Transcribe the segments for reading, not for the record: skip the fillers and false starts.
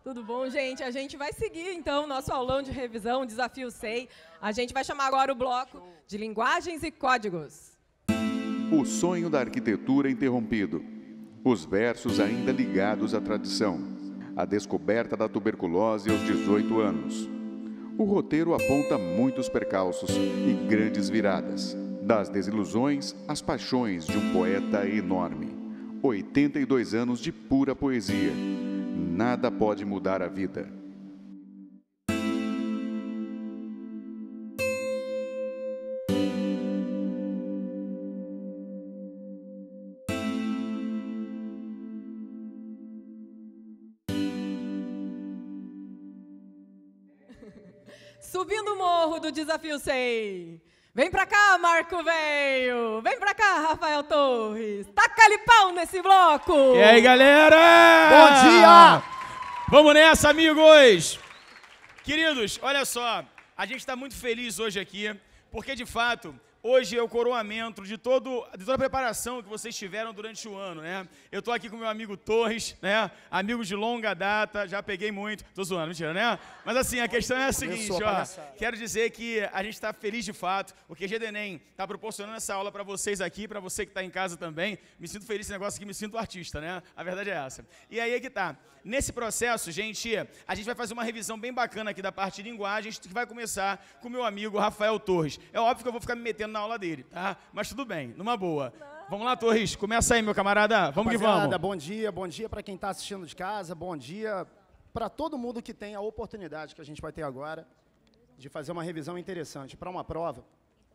Tudo bom, gente? A gente vai seguir, então, nosso aulão de revisão, Desafio SEI. A gente vai chamar agora o bloco de linguagens e códigos. O sonho da arquitetura interrompido. Os versos ainda ligados à tradição. A descoberta da tuberculose aos 18 anos. O roteiro aponta muitos percalços e grandes viradas. Das desilusões às paixões de um poeta enorme. 82 anos de pura poesia. Nada pode mudar a vida. Subindo o morro do Desafio SEI. Vem pra cá, Marco Velho! Vem pra cá, Rafael Torres! Taca-lhe pau nesse bloco! E aí, galera? Bom dia! Vamos nessa, amigos! Queridos, olha só, a gente está muito feliz hoje aqui, porque, de fato, hoje é o coroamento de toda a preparação que vocês tiveram durante o ano, né? Eu estou aqui com meu amigo Torres, né? Amigo de longa data, já peguei muito. Tô zoando, mentira, né? Mas assim, a questão é a seguinte, ó. Quero dizer que a gente está feliz de fato. O QG do Enem está proporcionando essa aula para vocês aqui, para você que está em casa também. Me sinto feliz nesse negócio aqui, me sinto artista, né? A verdade é essa. E aí é que tá. Nesse processo, gente, a gente vai fazer uma revisão bem bacana aqui da parte de linguagens, que vai começar com o meu amigo Rafael Torres. É óbvio que eu vou ficar me metendo na aula dele, tá? Mas tudo bem, numa boa. Vamos lá, Torres, começa aí, meu camarada. Vamos que vamos. Bom dia para quem está assistindo de casa, bom dia para todo mundo que tem a oportunidade que a gente vai ter agora de fazer uma revisão interessante para uma prova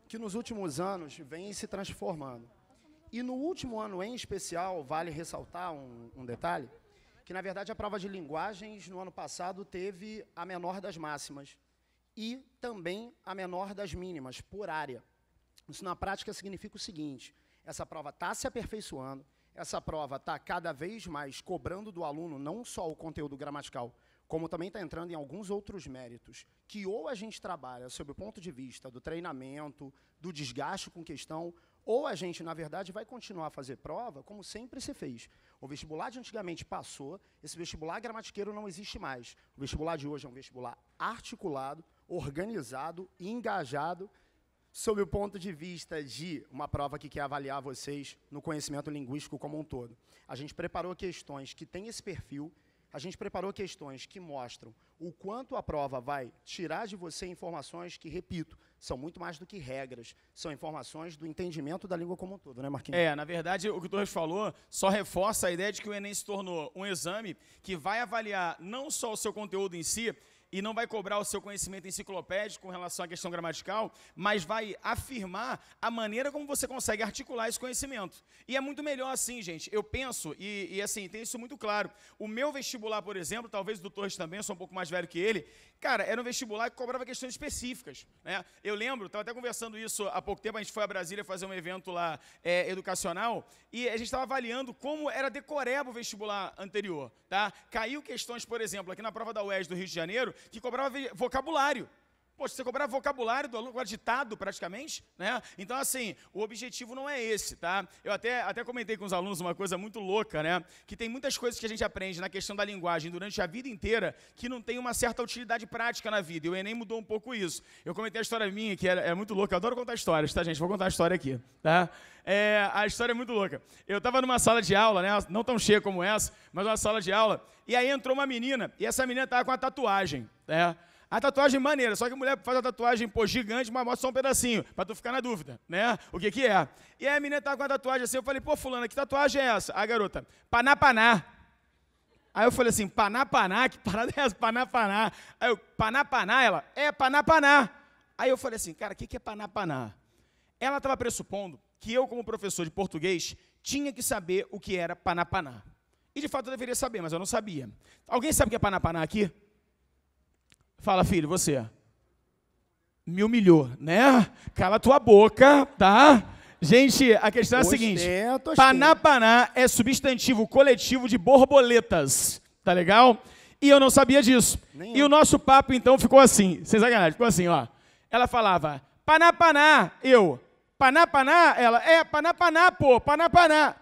que nos últimos anos vem se transformando. E no último ano em especial, vale ressaltar um detalhe, que na verdade a prova de linguagens no ano passado teve a menor das máximas e também a menor das mínimas, por área. Isso na prática significa o seguinte: essa prova está se aperfeiçoando, essa prova está cada vez mais cobrando do aluno não só o conteúdo gramatical, como também está entrando em alguns outros méritos, que ou a gente trabalha sob o ponto de vista do treinamento, do desgaste com questão, ou a gente, na verdade, vai continuar a fazer prova como sempre se fez. O vestibular de antigamente passou, esse vestibular gramatiqueiro não existe mais. O vestibular de hoje é um vestibular articulado, organizado e engajado, sob o ponto de vista de uma prova que quer avaliar vocês no conhecimento linguístico como um todo. A gente preparou questões que têm esse perfil, a gente preparou questões que mostram o quanto a prova vai tirar de você informações que, repito, são muito mais do que regras, são informações do entendimento da língua como um todo, né, Marquinhos? Na verdade, o que o Torres falou só reforça a ideia de que o Enem se tornou um exame que vai avaliar não só o seu conteúdo em si, e não vai cobrar o seu conhecimento enciclopédico com relação à questão gramatical, mas vai afirmar a maneira como você consegue articular esse conhecimento. E é muito melhor assim, gente. Eu penso, e assim, tem isso muito claro. O meu vestibular, por exemplo, talvez o do Torres também, eu sou um pouco mais velho que ele, cara, era um vestibular que cobrava questões específicas, né? Eu lembro, estava até conversando isso há pouco tempo, a gente foi a Brasília fazer um evento lá educacional, e a gente estava avaliando como era decoreba o vestibular anterior, tá? Caiu questões, por exemplo, aqui na prova da UERJ do Rio de Janeiro, que cobrava vocabulário. Poxa, você cobrava vocabulário do aluno, agora ditado praticamente, né? Então, assim, o objetivo não é esse, tá? Eu até comentei com os alunos uma coisa muito louca, né? Que tem muitas coisas que a gente aprende na questão da linguagem durante a vida inteira que não tem uma certa utilidade prática na vida. E o Enem mudou um pouco isso. Eu comentei a história minha, que é muito louca. Eu adoro contar histórias, tá, gente? Vou contar a história aqui, tá? A história é muito louca. Eu estava numa sala de aula, né? Não tão cheia como essa, mas uma sala de aula. E aí entrou uma menina, e essa menina estava com uma tatuagem, né? A tatuagem maneira, só que a mulher faz a tatuagem, pô, gigante, mas mostra só um pedacinho, pra tu ficar na dúvida, né? O que que é? E aí a menina tava com a tatuagem assim, eu falei, pô, fulana, que tatuagem é essa? A garota, Panapaná. Aí eu falei assim, Panapaná? Que parada é essa? Panapaná. Aí eu, Panapaná? Ela, Panapaná. Aí eu falei assim, cara, o que que é Panapaná? Ela tava pressupondo que eu, como professor de português, tinha que saber o que era Panapaná. E de fato eu deveria saber, mas eu não sabia. Alguém sabe o que é Panapaná aqui? Fala, filho, você. Me humilhou, né? Cala tua boca, tá? Gente, a questão é a seguinte. Panapaná é substantivo coletivo de borboletas, tá legal? E eu não sabia disso. E o nosso papo, então, ficou assim, sem sacanagem, ficou assim, ó. Ela falava, Panapaná, eu, Panapaná, ela, Panapaná, pô, Panapaná.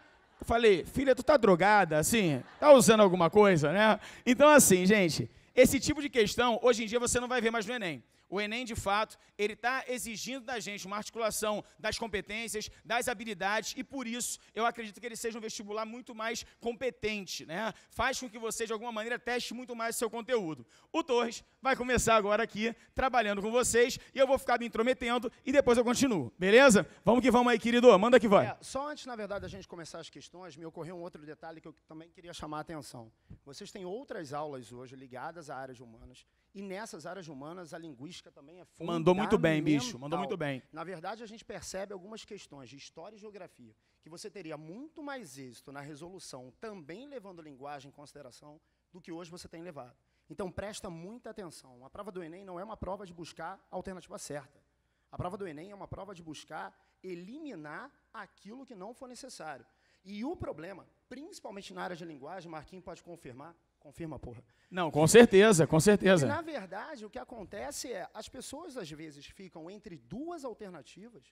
Eu falei, filha, tu tá drogada, assim? Tá usando alguma coisa, né? Então, assim, gente, esse tipo de questão, hoje em dia, você não vai ver mais no Enem. O Enem, de fato, ele está exigindo da gente uma articulação das competências, das habilidades, e por isso eu acredito que ele seja um vestibular muito mais competente, né? Faz com que você, de alguma maneira, teste muito mais o seu conteúdo. O Torres vai começar agora aqui, trabalhando com vocês, e eu vou ficar me intrometendo, e depois eu continuo, beleza? Vamos que vamos aí, querido, manda que vai. Só antes, na verdade, da gente começar as questões, me ocorreu um outro detalhe que eu também queria chamar a atenção. Vocês têm outras aulas hoje ligadas à área de humanas, e nessas áreas humanas, a linguística também é fundamental. Mandou muito bem, bicho. Mandou muito bem. Na verdade, a gente percebe algumas questões de história e geografia, que você teria muito mais êxito na resolução, também levando linguagem em consideração, do que hoje você tem levado. Então, presta muita atenção. A prova do Enem não é uma prova de buscar a alternativa certa. A prova do Enem é uma prova de buscar eliminar aquilo que não for necessário. E o problema, principalmente na área de linguagem, Marquinhos pode confirmar. Confirma, porra. Não, com certeza, com certeza. E, na verdade, o que acontece é, as pessoas, às vezes, ficam entre duas alternativas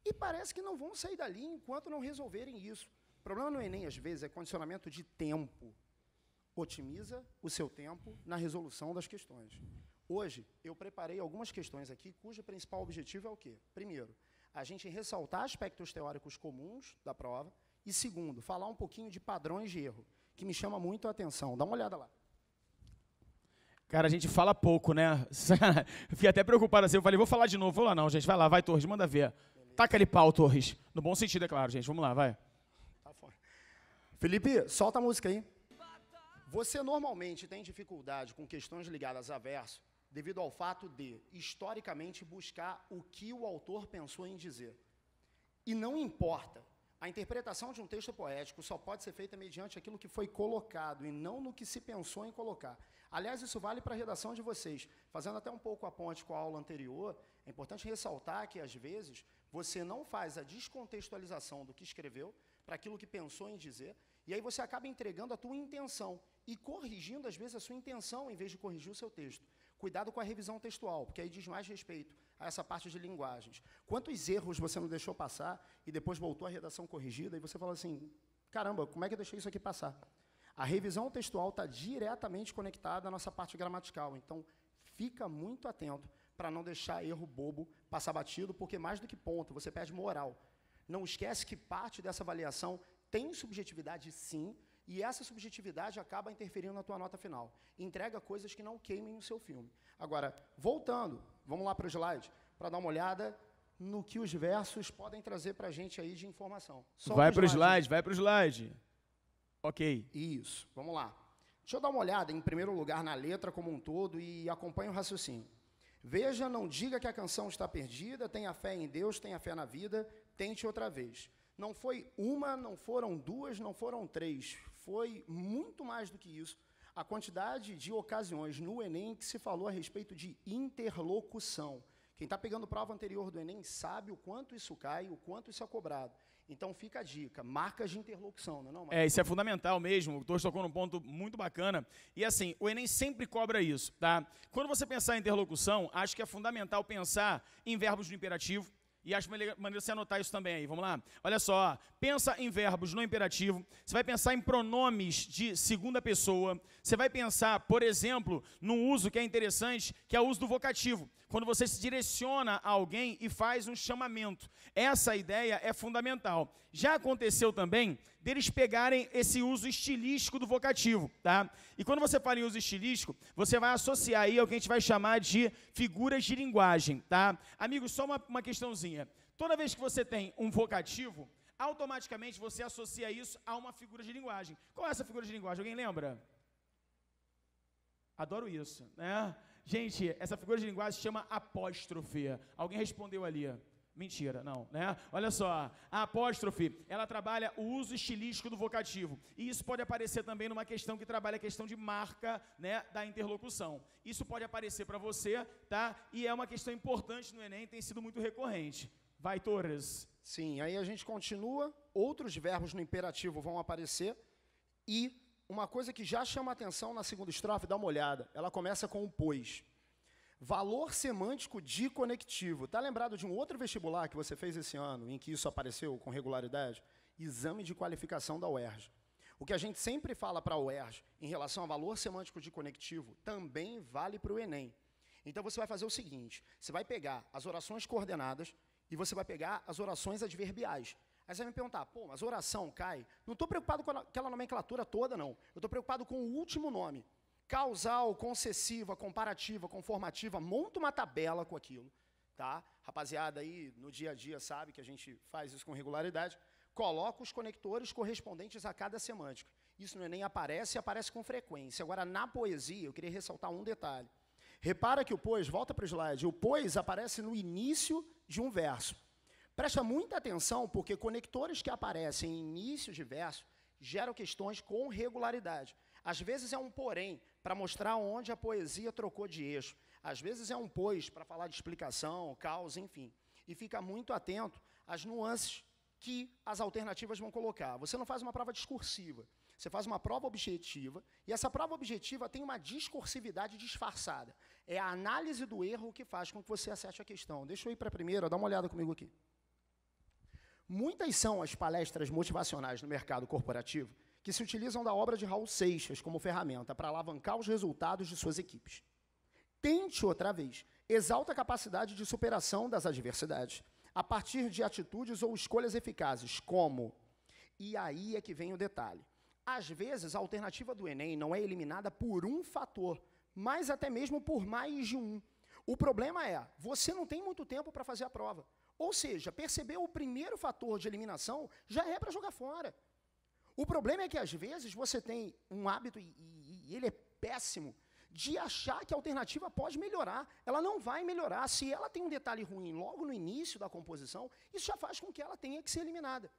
e parece que não vão sair dali enquanto não resolverem isso. O problema no Enem, às vezes, é condicionamento de tempo. Otimiza o seu tempo na resolução das questões. Hoje, eu preparei algumas questões aqui, cujo principal objetivo é o quê? Primeiro, a gente ressaltar aspectos teóricos comuns da prova e, segundo, falar um pouquinho de padrões de erro, que me chama muito a atenção. Dá uma olhada lá. Cara, a gente fala pouco, né? Fiquei até preocupado assim. Eu falei, vou falar de novo. Vou lá não, gente. Vai lá, vai, Torres, manda ver. Taca ali pau, Torres. No bom sentido, é claro, gente. Vamos lá, vai. Tá fora. Felipe, solta a música aí. Você normalmente tem dificuldade com questões ligadas a verso devido ao fato de, historicamente, buscar o que o autor pensou em dizer. E não importa. A interpretação de um texto poético só pode ser feita mediante aquilo que foi colocado e não no que se pensou em colocar. Aliás, isso vale para a redação de vocês. Fazendo até um pouco a ponte com a aula anterior, é importante ressaltar que, às vezes, você não faz a descontextualização do que escreveu para aquilo que pensou em dizer, e aí você acaba entregando a tua intenção e corrigindo, às vezes, a sua intenção em vez de corrigir o seu texto. Cuidado com a revisão textual, porque aí diz mais respeito a essa parte de linguagens. Quantos erros você não deixou passar e depois voltou à redação corrigida e você fala assim, caramba, como é que eu deixei isso aqui passar? A revisão textual está diretamente conectada à nossa parte gramatical, então fica muito atento para não deixar erro bobo passar batido, porque mais do que ponto, você perde moral. Não esquece que parte dessa avaliação tem subjetividade sim, e essa subjetividade acaba interferindo na tua nota final. Entrega coisas que não queimem o seu filme. Agora, voltando, vamos lá para o slide, para dar uma olhada no que os versos podem trazer para a gente aí de informação. Vai para o slide, vai para o slide. Ok. Isso, vamos lá. Deixa eu dar uma olhada, em primeiro lugar, na letra como um todo e acompanhe o raciocínio. Veja, não diga que a canção está perdida, tenha fé em Deus, tenha fé na vida, tente outra vez. Não foi uma, não foram duas, não foram três. Foi muito mais do que isso. A quantidade de ocasiões no Enem que se falou a respeito de interlocução. Quem está pegando prova anterior do Enem sabe o quanto isso cai, o quanto isso é cobrado. Então fica a dica, marcas de interlocução, não é não, Marcos? Isso é fundamental mesmo, o Torres tocou num ponto muito bacana. E assim, o Enem sempre cobra isso, tá? Quando você pensar em interlocução, acho que é fundamental pensar em verbos no imperativo. E acho maneiro você anotar isso também aí, vamos lá? Olha só, pensa em verbos no imperativo, você vai pensar em pronomes de segunda pessoa, você vai pensar, por exemplo, num uso que é interessante, que é o uso do vocativo, quando você se direciona a alguém e faz um chamamento. Essa ideia é fundamental. Já aconteceu também deles pegarem esse uso estilístico do vocativo, tá? E quando você fala em uso estilístico, você vai associar aí ao que a gente vai chamar de figuras de linguagem, tá? Amigos, só uma questãozinha. Toda vez que você tem um vocativo, automaticamente você associa isso a uma figura de linguagem. Qual é essa figura de linguagem? Alguém lembra? Adoro isso, né? Gente, essa figura de linguagem se chama apóstrofe. Alguém respondeu ali. Mentira, não, né? Olha só, a apóstrofe, ela trabalha o uso estilístico do vocativo. E isso pode aparecer também numa questão que trabalha a questão de marca, né, da interlocução. Isso pode aparecer para você, tá? E é uma questão importante no Enem, tem sido muito recorrente. Vai, Torres. Sim, aí a gente continua, outros verbos no imperativo vão aparecer e uma coisa que já chama atenção na segunda estrofe, dá uma olhada, ela começa com o pois. Valor semântico de conectivo. Está lembrado de um outro vestibular que você fez esse ano, em que isso apareceu com regularidade? exame de qualificação da UERJ. O que a gente sempre fala para a UERJ em relação a valor semântico de conectivo também vale para o Enem. Então, você vai fazer o seguinte, você vai pegar as orações coordenadas e você vai pegar as orações adverbiais. Aí você vai me perguntar, pô, mas oração cai? Não estou preocupado com aquela nomenclatura toda, não. Eu estou preocupado com o último nome. Causal, concessiva, comparativa, conformativa, monta uma tabela com aquilo. Tá? Rapaziada aí, no dia a dia, sabe que a gente faz isso com regularidade. Coloca os conectores correspondentes a cada semântica. Isso no Enem aparece e aparece com frequência. Agora, na poesia, eu queria ressaltar um detalhe. Repara que o pois, volta para o slide, o pois aparece no início de um verso. Presta muita atenção, porque conectores que aparecem em início de verso geram questões com regularidade. Às vezes é um porém, para mostrar onde a poesia trocou de eixo. Às vezes é um pois, para falar de explicação, causa, enfim. E fica muito atento às nuances que as alternativas vão colocar. Você não faz uma prova discursiva, você faz uma prova objetiva, e essa prova objetiva tem uma discursividade disfarçada. É a análise do erro que faz com que você acerte a questão. Deixa eu ir para a primeira, dá uma olhada comigo aqui. Muitas são as palestras motivacionais no mercado corporativo que se utilizam da obra de Raul Seixas como ferramenta para alavancar os resultados de suas equipes. Tente outra vez. Exalta a capacidade de superação das adversidades, a partir de atitudes ou escolhas eficazes, como... E aí é que vem o detalhe. Às vezes, a alternativa do Enem não é eliminada por um fator, mas até mesmo por mais de um. O problema é, você não tem muito tempo para fazer a prova. Ou seja, perceber o primeiro fator de eliminação já é para jogar fora. O problema é que, às vezes, você tem um hábito, e ele é péssimo, de achar que a alternativa pode melhorar. Ela não vai melhorar. Se ela tem um detalhe ruim logo no início da composição, isso já faz com que ela tenha que ser eliminada.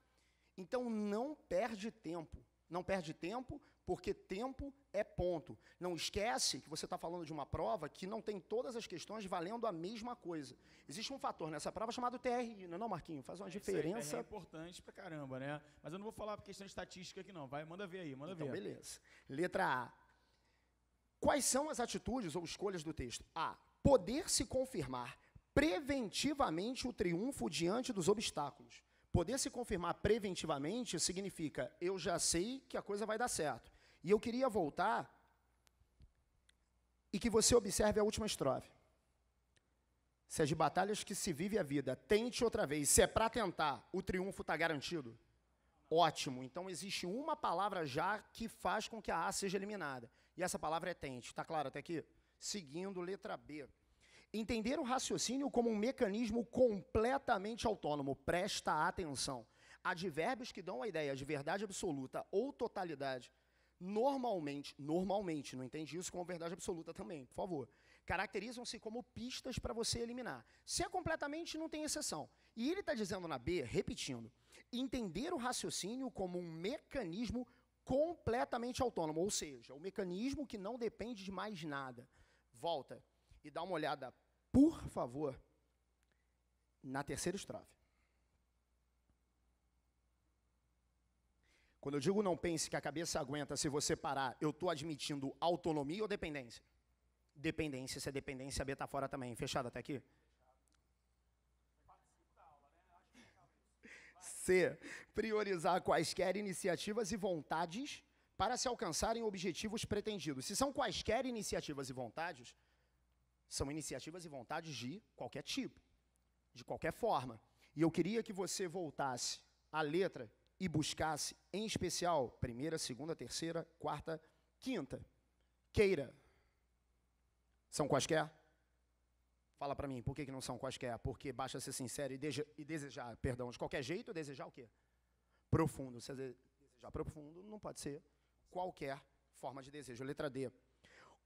Então, não perde tempo. Não perde tempo, porque tempo é ponto. Não esquece que você está falando de uma prova que não tem todas as questões valendo a mesma coisa. Existe um fator nessa prova chamado TRI, não é, Marquinhos? Faz uma diferença. É importante pra caramba, né? Mas eu não vou falar por questão de estatística aqui, não. Vai, manda ver aí, manda ver. Então, beleza. Letra A. Quais são as atitudes ou escolhas do texto? A. Poder se confirmar preventivamente o triunfo diante dos obstáculos. Poder se confirmar preventivamente significa eu já sei que a coisa vai dar certo. E eu queria voltar e que você observe a última estrofe. Se é de batalhas que se vive a vida, tente outra vez. Se é para tentar, o triunfo está garantido? Ótimo. Então, existe uma palavra já que faz com que a A seja eliminada. E essa palavra é tente. Está claro até aqui? Seguindo, letra B. Entender o raciocínio como um mecanismo completamente autônomo. Presta atenção. Advérbios que dão a ideia de verdade absoluta ou totalidade, normalmente, não entende isso como verdade absoluta também, por favor, caracterizam-se como pistas para você eliminar. Se é completamente, não tem exceção. E ele está dizendo na B, repetindo, entender o raciocínio como um mecanismo completamente autônomo, ou seja, o mecanismo que não depende de mais nada. Volta e dá uma olhada, por favor, na terceira estrofe. Quando eu digo não pense que a cabeça aguenta se você parar, eu estou admitindo autonomia ou dependência? Dependência, se é dependência, a B está fora também. Fechado até aqui? C. Priorizar quaisquer iniciativas e vontades para se alcançarem objetivos pretendidos. Se são quaisquer iniciativas e vontades, são iniciativas e vontades de qualquer tipo, de qualquer forma. E eu queria que você voltasse à letra e buscasse, em especial, primeira, segunda, terceira, quarta, quinta. Queira. São quaisquer? Fala para mim, por que não são quaisquer? Porque basta ser sincero e desejar, perdão, de qualquer jeito, desejar o quê? Profundo. Se desejar profundo, não pode ser qualquer forma de desejo. Letra D.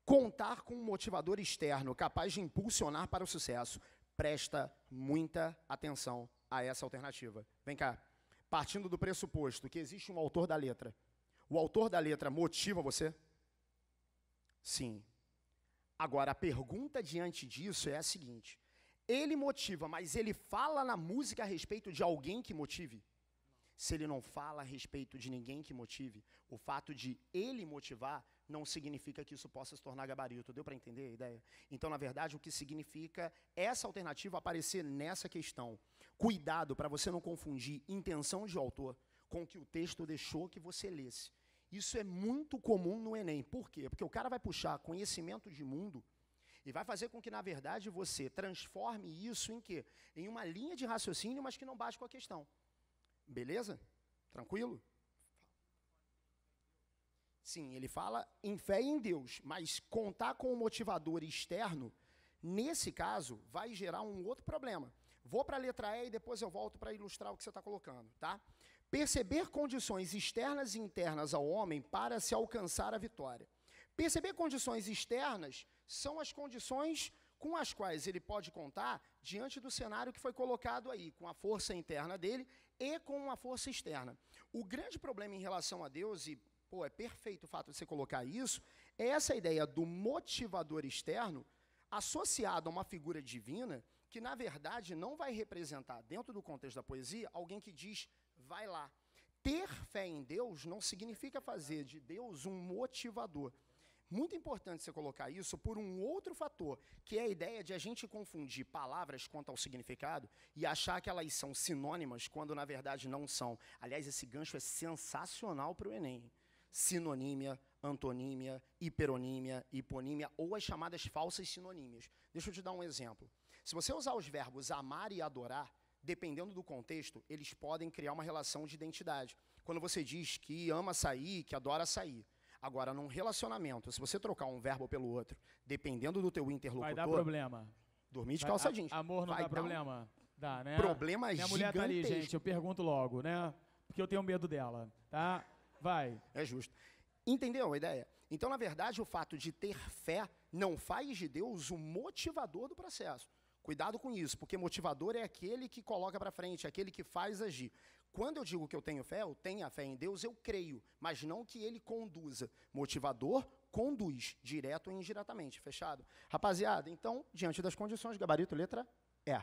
Contar com um motivador externo capaz de impulsionar para o sucesso. Presta muita atenção a essa alternativa. Vem cá. Partindo do pressuposto que existe um autor da letra, o autor da letra motiva você? Sim. Agora, a pergunta diante disso é a seguinte, ele motiva, mas ele fala na música a respeito de alguém que motive? Se ele não fala a respeito de ninguém que motive, o fato de ele motivar não significa que isso possa se tornar gabarito. Deu para entender a ideia? Então, na verdade, o que significa essa alternativa aparecer nessa questão. Cuidado para você não confundir intenção de autor com que o texto deixou que você lesse. Isso é muito comum no Enem. Por quê? Porque o cara vai puxar conhecimento de mundo e vai fazer com que, na verdade, você transforme isso em quê? Em uma linha de raciocínio, mas que não bate com a questão. Beleza? Tranquilo? Sim, ele fala em fé em Deus, mas contar com um motivador externo, nesse caso, vai gerar um outro problema. Vou para a letra E e depois eu volto para ilustrar o que você está colocando, tá? Perceber condições externas e internas ao homem para se alcançar a vitória. Perceber condições externas são as condições com as quais ele pode contar diante do cenário que foi colocado aí, com a força interna dele e com uma força externa. O grande problema em relação a Deus, e é perfeito o fato de você colocar isso, é essa ideia do motivador externo associado a uma figura divina que, na verdade, não vai representar, dentro do contexto da poesia, alguém que diz, vai lá. Ter fé em Deus não significa fazer de Deus um motivador. Muito importante você colocar isso por um outro fator, que é a ideia de a gente confundir palavras quanto ao significado e achar que elas são sinônimas, quando, na verdade, não são. Aliás, esse gancho é sensacional para o Enem. Sinonímia, antonímia, hiperonímia, hiponímia, ou as chamadas falsas sinonímias. Deixa eu te dar um exemplo. Se você usar os verbos amar e adorar, dependendo do contexto, eles podem criar uma relação de identidade. Quando você diz que ama sair, que adora sair. Agora, num relacionamento, se você trocar um verbo pelo outro, dependendo do teu interlocutor... Vai dar problema. Dormir de calça jeans. Amor não dá problema? Dá, né? Problema Minha gigantesco. mulher tá ali, gente, eu pergunto logo, né? Porque eu tenho medo dela, tá? Vai. É justo. Entendeu a ideia? Então, na verdade, o fato de ter fé não faz de Deus o motivador do processo. Cuidado com isso, porque motivador é aquele que coloca para frente, aquele que faz agir. Quando eu digo que eu tenho a fé em Deus, eu creio, mas não que ele conduza. Motivador conduz, direto ou indiretamente, fechado? Rapaziada, então, diante das condições, gabarito, letra E.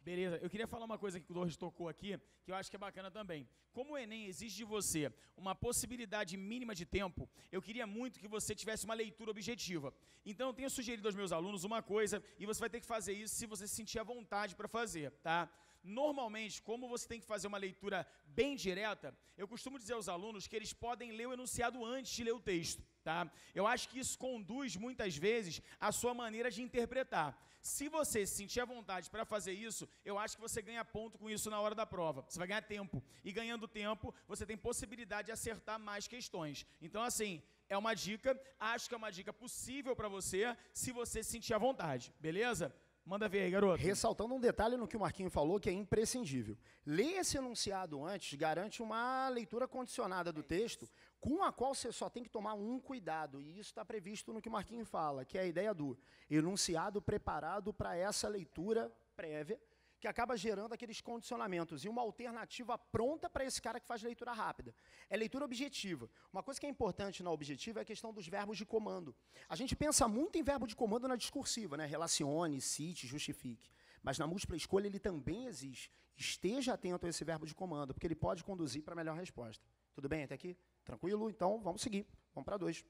Beleza, eu queria falar uma coisa que o Torres tocou aqui, que eu acho que é bacana também. Como o Enem exige de você uma possibilidade mínima de tempo, eu queria muito que você tivesse uma leitura objetiva. Então, eu tenho sugerido aos meus alunos uma coisa, e você vai ter que fazer isso se você se sentir à vontade para fazer, tá? Normalmente, como você tem que fazer uma leitura bem direta, eu costumo dizer aos alunos que eles podem ler o enunciado antes de ler o texto. Tá? Eu acho que isso conduz, muitas vezes, a sua maneira de interpretar. Se você se sentir à vontade para fazer isso, eu acho que você ganha ponto com isso na hora da prova. Você vai ganhar tempo. E ganhando tempo, você tem possibilidade de acertar mais questões. Então, assim, é uma dica, acho que é uma dica possível para você, se você se sentir à vontade. Beleza? Manda ver aí, garoto. Ressaltando um detalhe no que o Marquinho falou, que é imprescindível. Ler esse enunciado antes garante uma leitura condicionada do texto, com a qual você só tem que tomar um cuidado, e isso está previsto no que o Marquinho fala, que é a ideia do enunciado preparado para essa leitura prévia, que acaba gerando aqueles condicionamentos, e uma alternativa pronta para esse cara que faz leitura rápida. É leitura objetiva. Uma coisa que é importante na objetiva é a questão dos verbos de comando. A gente pensa muito em verbo de comando na discursiva, né? Relacione, cite, justifique. Mas na múltipla escolha ele também existe. Esteja atento a esse verbo de comando, porque ele pode conduzir para a melhor resposta. Tudo bem até aqui? Tranquilo? Então, vamos seguir. Vamos para 2.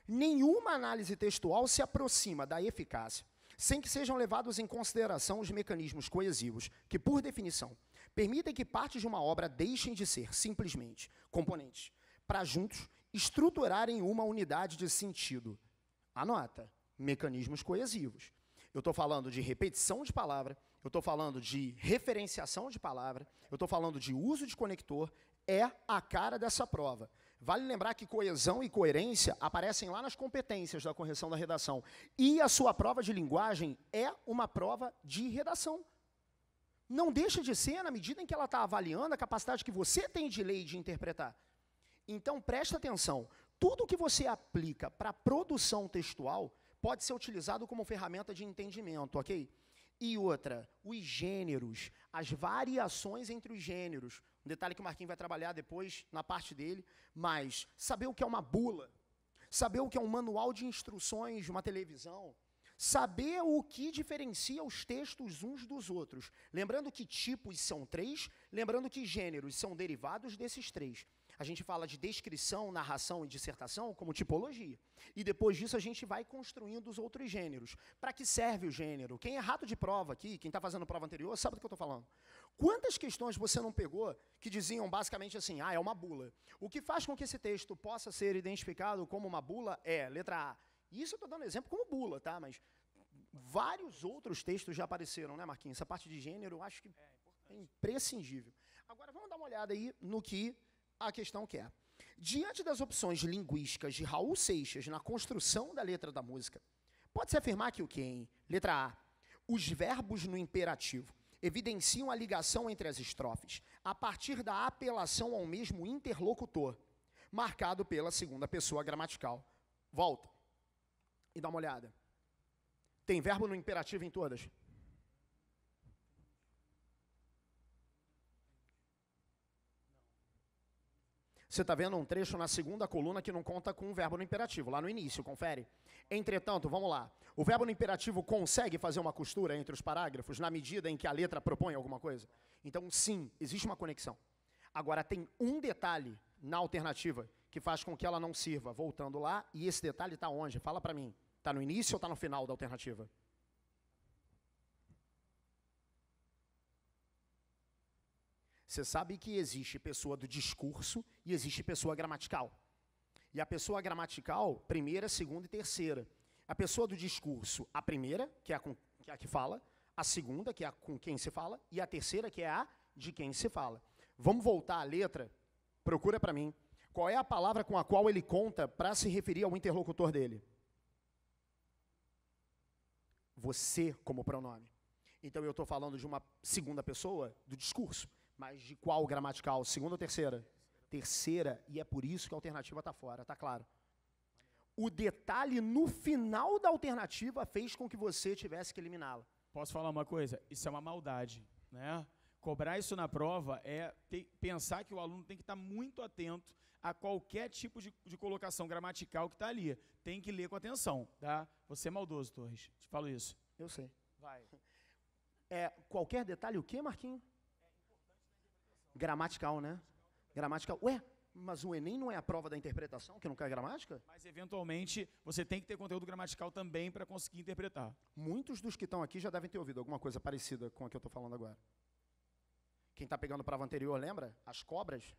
Nenhuma análise textual se aproxima da eficácia sem que sejam levados em consideração os mecanismos coesivos, que, por definição, permitem que partes de uma obra deixem de ser, simplesmente, componentes, para juntos estruturarem uma unidade de sentido. Anota, mecanismos coesivos. Eu estou falando de repetição de palavra, eu estou falando de referenciação de palavra, eu estou falando de uso de conector, é a cara dessa prova. Vale lembrar que coesão e coerência aparecem lá nas competências da correção da redação. E a sua prova de linguagem é uma prova de redação. Não deixa de ser na medida em que ela está avaliando a capacidade que você tem de ler e de interpretar. Então, presta atenção. Tudo que você aplica para produção textual pode ser utilizado como ferramenta de entendimento, ok? E outra, os gêneros, as variações entre os gêneros. Um detalhe que o Marquinhos vai trabalhar depois na parte dele, mas saber o que é uma bula, saber o que é um manual de instruções de uma televisão, saber o que diferencia os textos uns dos outros. Lembrando que tipos são 3, lembrando que gêneros são derivados desses 3. A gente fala de descrição, narração e dissertação como tipologia. E depois disso a gente vai construindo os outros gêneros. Para que serve o gênero? Quem é rato de prova aqui, quem está fazendo prova anterior, sabe do que eu estou falando. Quantas questões você não pegou que diziam basicamente assim, é uma bula. O que faz com que esse texto possa ser identificado como uma bula é, letra A. Isso eu estou dando exemplo como bula, tá? Mas vários outros textos já apareceram, né, Marquinhos? Essa parte de gênero eu acho que é imprescindível. Agora vamos dar uma olhada aí no que a questão quer. Diante das opções linguísticas de Raul Seixas na construção da letra da música, pode-se afirmar que o quê, hein? Letra A. Os verbos no imperativo evidenciam a ligação entre as estrofes a partir da apelação ao mesmo interlocutor, marcado pela segunda pessoa gramatical. Volta e dá uma olhada. Tem verbo no imperativo em todas? Você está vendo um trecho na segunda coluna que não conta com um verbo no imperativo, lá no início, confere. Entretanto, vamos lá. O verbo no imperativo consegue fazer uma costura entre os parágrafos na medida em que a letra propõe alguma coisa? Então, sim, existe uma conexão. Agora, tem um detalhe na alternativa que faz com que ela não sirva. Voltando lá, e esse detalhe está onde? Fala para mim. Está no início ou está no final da alternativa? Você sabe que existe pessoa do discurso e existe pessoa gramatical. E a pessoa gramatical, primeira, segunda e terceira. A pessoa do discurso, a primeira, que é a que fala, a segunda, que é a com quem se fala, e a terceira, que é a de quem se fala. Vamos voltar à letra? Procura para mim. Qual é a palavra com a qual ele conta para se referir ao interlocutor dele? Você como pronome. Então eu estou falando de uma segunda pessoa do discurso. Mas de qual gramatical? Segunda ou terceira? Terceira, e é por isso que a alternativa está fora, tá claro? O detalhe no final da alternativa fez com que você tivesse que eliminá-la. Posso falar uma coisa? Isso é uma maldade, né? Cobrar isso na prova é pensar que o aluno tem que estar muito atento a qualquer tipo de colocação gramatical que está ali. Tem que ler com atenção, tá? Você é maldoso, Torres. Te falo isso. Eu sei. Vai. Qualquer detalhe, o quê, Marquinhos? Gramatical, né? Gramatical. Ué, mas o Enem não é a prova da interpretação, que não cai gramática? Mas, eventualmente, você tem que ter conteúdo gramatical também para conseguir interpretar. Muitos dos que estão aqui já devem ter ouvido alguma coisa parecida com a que eu estou falando agora. Quem está pegando prova anterior, lembra? As cobras.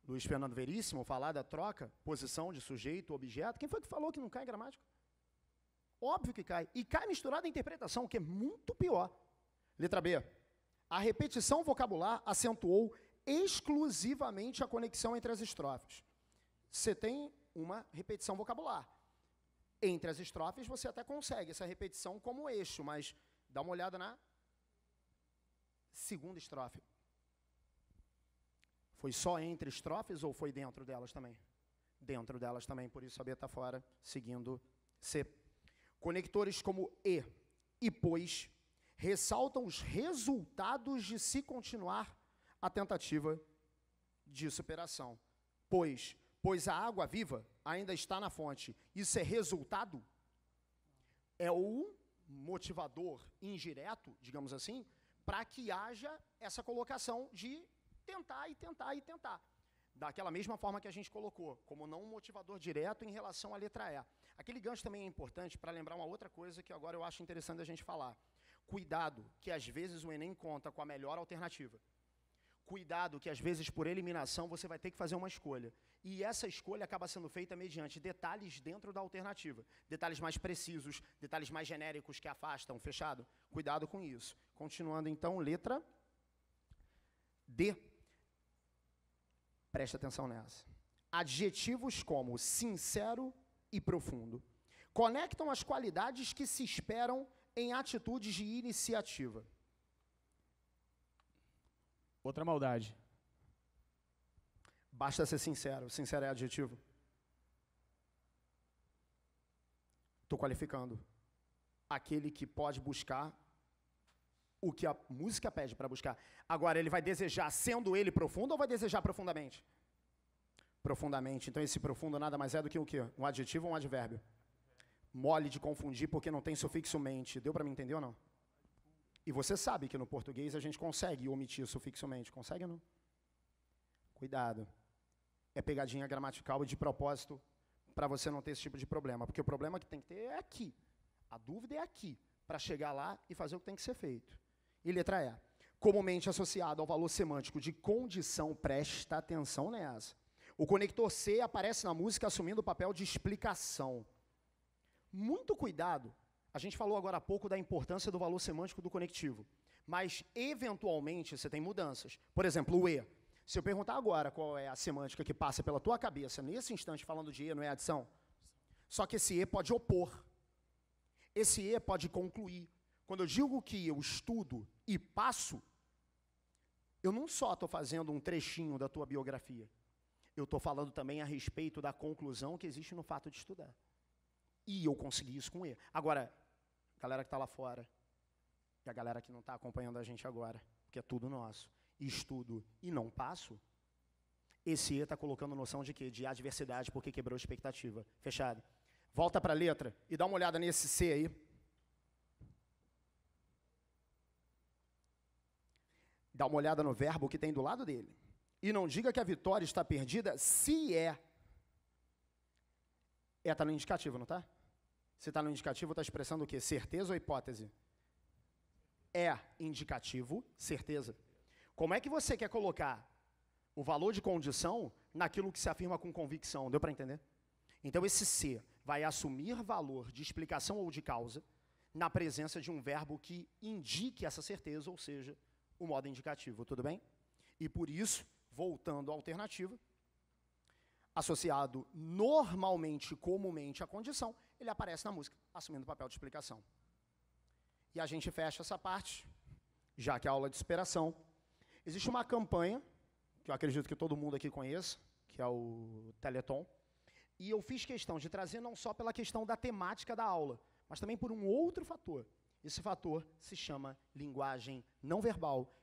Luiz Fernando Veríssimo, falar da troca, posição de sujeito, objeto. Quem foi que falou que não cai gramática? Óbvio que cai. E cai misturada a interpretação, que é muito pior. Letra B. A repetição vocabular acentuou exclusivamente a conexão entre as estrofes. Você tem uma repetição vocabular. Entre as estrofes, você até consegue essa repetição como eixo, mas dá uma olhada na segunda estrofe. Foi só entre estrofes ou foi dentro delas também? Dentro delas também, por isso a B está fora, seguindo C. Conectores como e pois ressaltam os resultados de se continuar a tentativa de superação. Pois a água viva ainda está na fonte. Isso é resultado? É o motivador indireto, digamos assim, para que haja essa colocação de tentar e tentar e tentar. Daquela mesma forma que a gente colocou, como não um motivador direto em relação à letra E. Aquele gancho também é importante para lembrar uma outra coisa que agora eu acho interessante a gente falar. Cuidado, que às vezes o Enem conta com a melhor alternativa. Cuidado, que às vezes por eliminação você vai ter que fazer uma escolha. E essa escolha acaba sendo feita mediante detalhes dentro da alternativa. Detalhes mais precisos, detalhes mais genéricos que afastam, fechado? Cuidado com isso. Continuando então, letra D. Preste atenção nessa. Adjetivos como sincero e profundo conectam as qualidades que se esperam em atitudes de iniciativa. Outra maldade. Basta ser sincero. Sincero é adjetivo. Estou qualificando. Aquele que pode buscar o que a música pede para buscar. Agora, ele vai desejar sendo ele profundo ou vai desejar profundamente? Profundamente. Então, esse profundo nada mais é do que o quê? Um adjetivo ou um advérbio? Mole de confundir porque não tem sufixo mente. Deu para me entender ou não? E você sabe que no português a gente consegue omitir o sufixo mente. Consegue ou não? Cuidado. É pegadinha gramatical e de propósito para você não ter esse tipo de problema. Porque o problema que tem que ter é aqui. A dúvida é aqui, para chegar lá e fazer o que tem que ser feito. E letra E. Comumente associado ao valor semântico de condição, presta atenção nessa. O conector C aparece na música assumindo o papel de explicação. Muito cuidado. A gente falou agora há pouco da importância do valor semântico do conectivo. Mas, eventualmente, você tem mudanças. Por exemplo, o E. Se eu perguntar agora qual é a semântica que passa pela tua cabeça, nesse instante, falando de E, não é adição? Só que esse E pode opor. Esse E pode concluir. Quando eu digo que eu estudo e passo, eu não só estou fazendo um trechinho da tua biografia, eu estou falando também a respeito da conclusão que existe no fato de estudar. E eu consegui isso com E. Agora, a galera que está lá fora, e a galera que não está acompanhando a gente agora, porque é tudo nosso, estudo e não passo, esse E está colocando noção de quê? De adversidade, porque quebrou a expectativa. Fechado. Volta para a letra e dá uma olhada nesse C aí. Dá uma olhada no verbo que tem do lado dele. E não diga que a vitória está perdida se é. Está no indicativo, não está? Se está no indicativo, está expressando o quê? Certeza ou hipótese? É indicativo, certeza. Como é que você quer colocar o valor de condição naquilo que se afirma com convicção? Deu para entender? Então, esse C vai assumir valor de explicação ou de causa na presença de um verbo que indique essa certeza, ou seja, o modo indicativo, tudo bem? E por isso, voltando à alternativa, associado normalmente, comumente à condição, ele aparece na música, assumindo o papel de explicação. E a gente fecha essa parte, já que é a aula de superação. Existe uma campanha, que eu acredito que todo mundo aqui conheça, que é o Teleton, e eu fiz questão de trazer não só pela questão da temática da aula, mas também por um outro fator. Esse fator se chama linguagem não verbal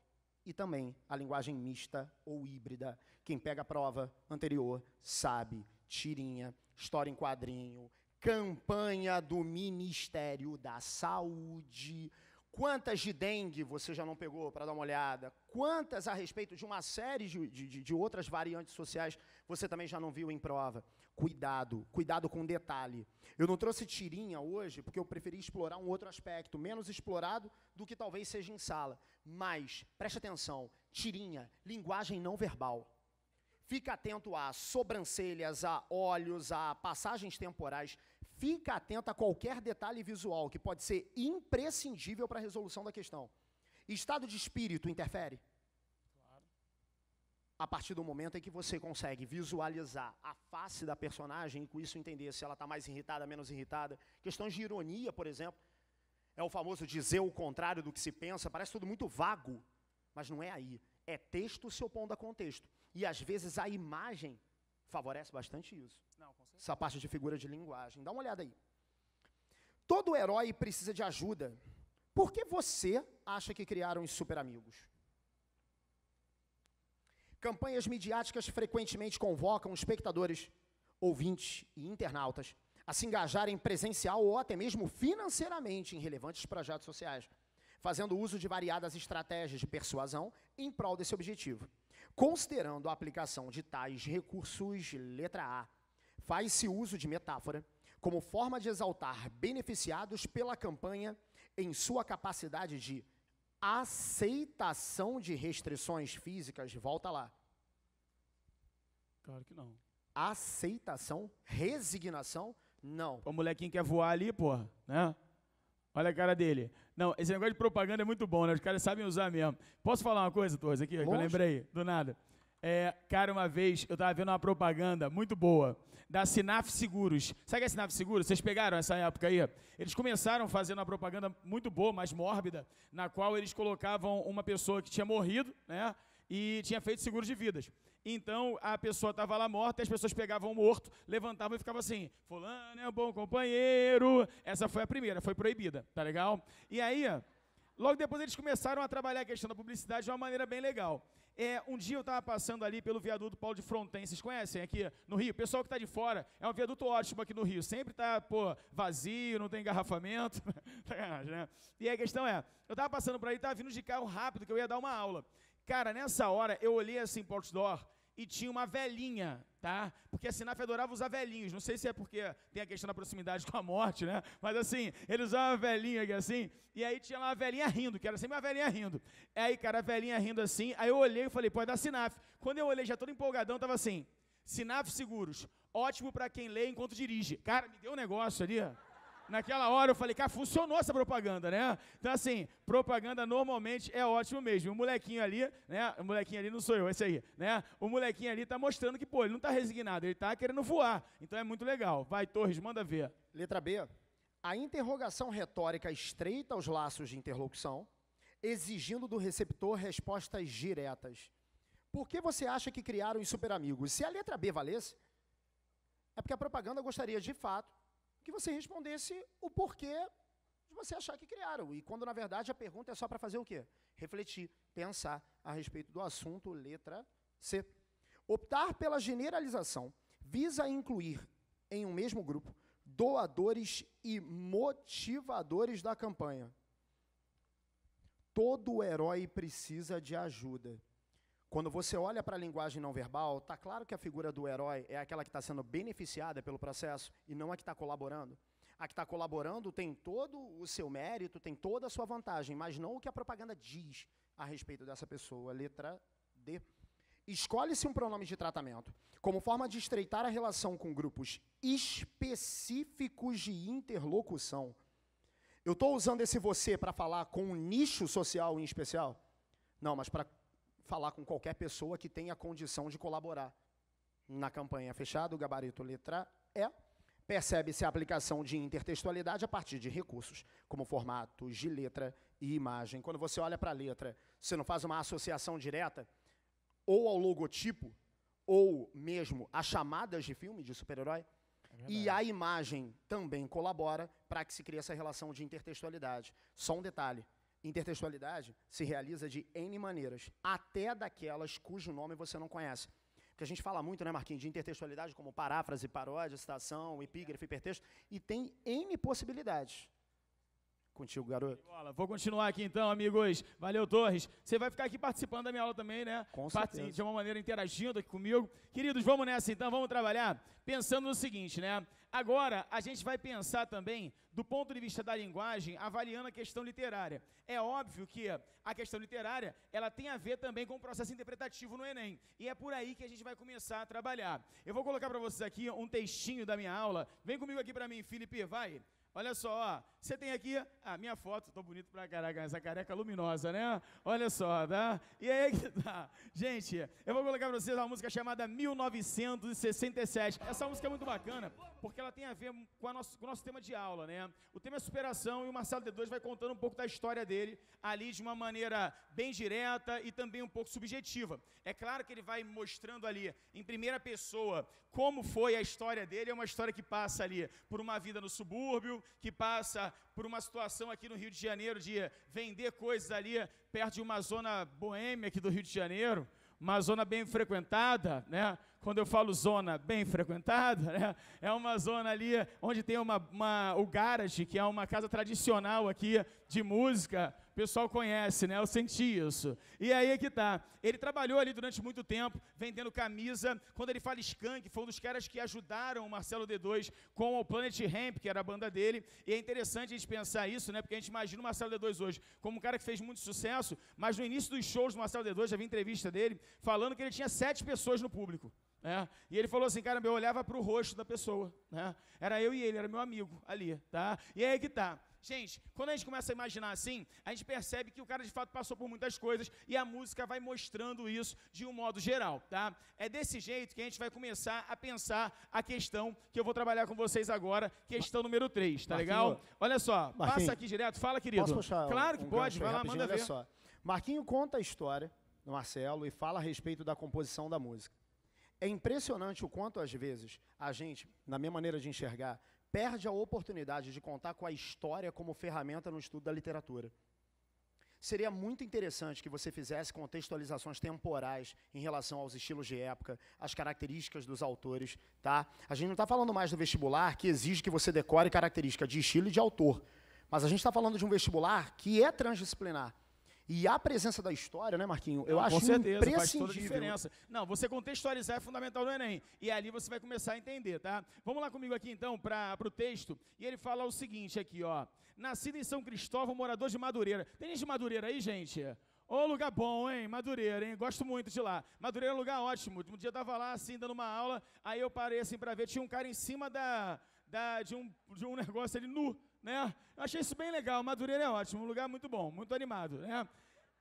e também a linguagem mista ou híbrida. Quem pega a prova anterior sabe, tirinha, história em quadrinho, campanha do Ministério da Saúde. Quantas de dengue você já não pegou para dar uma olhada? Quantas a respeito de uma série de outras variantes sociais você também já não viu em prova? Cuidado, cuidado com detalhe. Eu não trouxe tirinha hoje porque eu preferi explorar um outro aspecto, menos explorado do que talvez seja em sala. Mas, preste atenção, tirinha, linguagem não verbal. Fica atento a sobrancelhas, a olhos, a passagens temporais. Fica atento a qualquer detalhe visual que pode ser imprescindível para a resolução da questão. Estado de espírito interfere? Claro. A partir do momento em que você consegue visualizar a face da personagem e com isso entender se ela está mais irritada, menos irritada. Questões de ironia, por exemplo. É o famoso dizer o contrário do que se pensa. Parece tudo muito vago, mas não é aí. É texto se opondo a contexto. E, às vezes, a imagem favorece bastante isso. Não, com certeza. Essa parte de figura de linguagem. Dá uma olhada aí. Todo herói precisa de ajuda. Por que você acha que criaram os super amigos? Campanhas midiáticas frequentemente convocam espectadores, ouvintes e internautas a se engajarem presencial ou até mesmo financeiramente em relevantes projetos sociais, fazendo uso de variadas estratégias de persuasão em prol desse objetivo. Considerando a aplicação de tais recursos, letra A, faz-se uso de metáfora como forma de exaltar beneficiados pela campanha em sua capacidade de aceitação de restrições físicas. Volta lá. Claro que não. Aceitação? Resignação? Não. O molequinho quer voar ali, porra, né? Olha a cara dele. Não, esse negócio de propaganda é muito bom, né? Os caras sabem usar mesmo. Posso falar uma coisa, Torres, aqui, que eu lembrei, do nada? Cara, uma vez eu tava vendo uma propaganda muito boa da Sinaf Seguros. Sabe o que é Sinaf Seguros? Vocês pegaram essa época aí? Eles começaram fazendo uma propaganda muito boa, mais mórbida, na qual eles colocavam uma pessoa que tinha morrido, né? E tinha feito seguros de vidas. Então, a pessoa estava lá morta, e as pessoas pegavam o morto, levantavam e ficavam assim, fulano é um bom companheiro. Essa foi a primeira, foi proibida, tá legal? E aí, logo depois eles começaram a trabalhar a questão da publicidade de uma maneira bem legal. Um dia eu estava passando ali pelo viaduto Paulo de Fronten, vocês conhecem aqui no Rio? O pessoal que está de fora, é um viaduto ótimo aqui no Rio, sempre está, vazio, não tem engarrafamento, né? E aí a questão eu estava passando por aí, estava vindo de carro rápido, que eu ia dar uma aula. Cara, nessa hora, eu olhei assim para o outdoor e tinha uma velhinha, tá? Porque a Sinaf adorava usar velhinhos, não sei se é porque tem a questão da proximidade com a morte, né? Mas assim, ele usava uma velhinha aqui assim, e aí tinha lá uma velhinha rindo, que era sempre uma velhinha rindo. Aí, cara, a velhinha rindo assim, aí eu olhei e falei, pô, é da Sinaf. Quando eu olhei, já todo empolgadão, tava assim, Sinaf Seguros, ótimo para quem lê enquanto dirige. Cara, me deu um negócio ali, ó. Naquela hora eu falei, cara, funcionou essa propaganda, né? Então, assim, propaganda normalmente é ótimo mesmo. O molequinho ali, né? O molequinho ali não sou eu, esse aí, né? O molequinho ali tá mostrando que, pô, ele não tá resignado, ele tá querendo voar. Então é muito legal. Vai, Torres, manda ver. Letra B. A interrogação retórica estreita os laços de interlocução, exigindo do receptor respostas diretas. Por que você acha que criaram os super amigos? Se a letra B valesse, é porque a propaganda gostaria, de fato, que você respondesse o porquê de você achar que criaram. E quando, na verdade, a pergunta é só para fazer o quê? Refletir, pensar a respeito do assunto, letra C. Optar pela generalização visa incluir em um mesmo grupo doadores e motivadores da campanha. Todo herói precisa de ajuda. Quando você olha para a linguagem não verbal, está claro que a figura do herói é aquela que está sendo beneficiada pelo processo e não a que está colaborando. A que está colaborando tem todo o seu mérito, tem toda a sua vantagem, mas não o que a propaganda diz a respeito dessa pessoa. Letra D. Escolhe-se um pronome de tratamento como forma de estreitar a relação com grupos específicos de interlocução. Eu estou usando esse você para falar com um nicho social em especial? Não, mas para falar com qualquer pessoa que tenha condição de colaborar na campanha. Fechado, gabarito letra E. Percebe-se a aplicação de intertextualidade a partir de recursos, como formatos de letra e imagem. Quando você olha para a letra, você não faz uma associação direta ou ao logotipo, ou mesmo a chamadas de filme de super-herói, e a imagem também colabora para que se crie essa relação de intertextualidade. Só um detalhe. Intertextualidade se realiza de N maneiras, até daquelas cujo nome você não conhece. Porque a gente fala muito, né, Marquinhos, de intertextualidade como paráfrase, paródia, citação, epígrafe, hipertexto, e tem N possibilidades. Contigo, garoto. Vou continuar aqui então, amigos. Valeu, Torres. Você vai ficar aqui participando da minha aula também, né? Com certeza. De uma maneira interagindo aqui comigo. Queridos, vamos nessa então, vamos trabalhar pensando no seguinte, né? Agora, a gente vai pensar também, do ponto de vista da linguagem, avaliando a questão literária. É óbvio que a questão literária, ela tem a ver também com o processo interpretativo no Enem. E é por aí que a gente vai começar a trabalhar. Eu vou colocar para vocês aqui um textinho da minha aula. Vem comigo aqui para mim, Felipe, vai. Olha só, ó, você tem aqui a minha foto, tô bonito pra caraca, essa careca luminosa, né? Olha só, tá? E aí que tá. Gente, eu vou colocar pra vocês uma música chamada 1967. Essa música é muito bacana, porque ela tem a ver com o nosso tema de aula, né? O tema é superação e o Marcelo D2 vai contando um pouco da história dele, ali de uma maneira bem direta e também um pouco subjetiva. É claro que ele vai mostrando ali, em primeira pessoa, como foi a história dele. É uma história que passa ali por uma vida no subúrbio, que passa por uma situação aqui no Rio de Janeiro de vender coisas ali perto de uma zona boêmia aqui do Rio de Janeiro, uma zona bem frequentada, né? Quando eu falo zona bem frequentada, né? É uma zona ali onde tem o Garage, que é uma casa tradicional aqui de música. O pessoal conhece, né? Eu senti isso. E aí é que tá. Ele trabalhou ali durante muito tempo, vendendo camisa. Quando ele fala Skank, foi um dos caras que ajudaram o Marcelo D2 com o Planet Hemp, que era a banda dele. E é interessante a gente pensar isso, né? Porque a gente imagina o Marcelo D2 hoje como um cara que fez muito sucesso, mas no início dos shows do Marcelo D2, já vi entrevista dele, falando que ele tinha 7 pessoas no público. E ele falou assim, cara, eu olhava para o rosto da pessoa, né? Era eu e ele, era meu amigo ali, tá? E aí que tá. Gente, quando a gente começa a imaginar assim, a gente percebe que o cara de fato passou por muitas coisas e a música vai mostrando isso de um modo geral, tá? É desse jeito que a gente vai começar a pensar a questão que eu vou trabalhar com vocês agora, questão número 3, tá legal? Olha só, passa aqui direto, fala, querido. Posso puxar claro que pode, vai lá, manda ver. Olha só. Marquinho conta a história do Marcelo e fala a respeito da composição da música. É impressionante o quanto, às vezes, a gente, na minha maneira de enxergar, perde a oportunidade de contar com a história como ferramenta no estudo da literatura. Seria muito interessante que você fizesse contextualizações temporais em relação aos estilos de época, às características dos autores, tá? A gente não está falando mais do vestibular que exige que você decore característica de estilo e de autor, mas a gente está falando de um vestibular que é transdisciplinar. E a presença da história, né, Marquinho? Eu acho com certeza, faz toda a imprescindível. diferença. Não, você contextualizar é fundamental no Enem. E ali você vai começar a entender, tá? Vamos lá comigo aqui, então, para o texto. E ele fala o seguinte aqui, ó. Nascido em São Cristóvão, morador de Madureira. Tem gente de Madureira aí, gente? Ô, lugar bom, hein? Madureira, hein? Gosto muito de lá. Madureira é um lugar ótimo. Um dia eu tava lá, assim, dando uma aula, aí eu parei, assim, para ver, tinha um cara em cima de um negócio ali nu, né? Eu achei isso bem legal. Madureira é ótimo, um lugar muito bom, muito animado, né?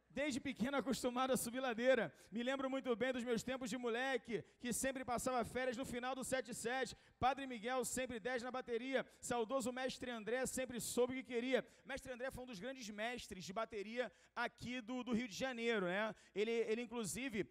Desde pequeno acostumado a subir ladeira. Me lembro muito bem dos meus tempos de moleque, que sempre passava férias no final do 7-7. Padre Miguel, sempre 10 na bateria. Saudoso mestre André, sempre soube o que queria. Mestre André foi um dos grandes mestres de bateria aqui do Rio de Janeiro, né? Ele inclusive,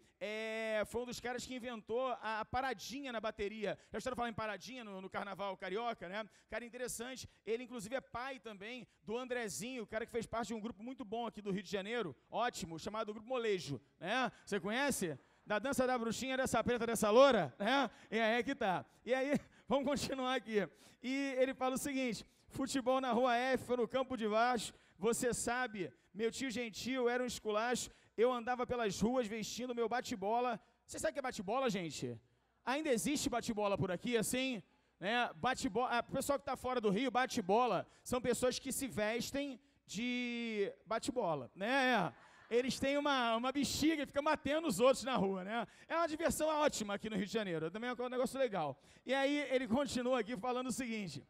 foi um dos caras que inventou a paradinha na bateria. Já estou falando em paradinha no Carnaval Carioca, né? Cara interessante. Ele, inclusive, é pai também do Andrezinho, o cara que fez parte de um grupo muito bom aqui do Rio de Janeiro. Ótimo, chamado Grupo Molejo, né? Você conhece? Da dança da bruxinha, dessa preta, dessa loura, né? E aí é que tá. E aí, vamos continuar aqui. E ele fala o seguinte, futebol na Rua F, foi no Campo de Baixo, você sabe, meu tio gentil era um esculacho, eu andava pelas ruas vestindo meu bate-bola. Você sabe o que é bate-bola, gente? Ainda existe bate-bola por aqui, assim? Né? Bate-bola, o pessoal que está fora do Rio, bate-bola, são pessoas que se vestem de bate-bola, né? Eles têm uma bexiga e ficam batendo os outros na rua, né? É uma diversão ótima aqui no Rio de Janeiro, também é um negócio legal. E aí ele continua aqui falando o seguinte,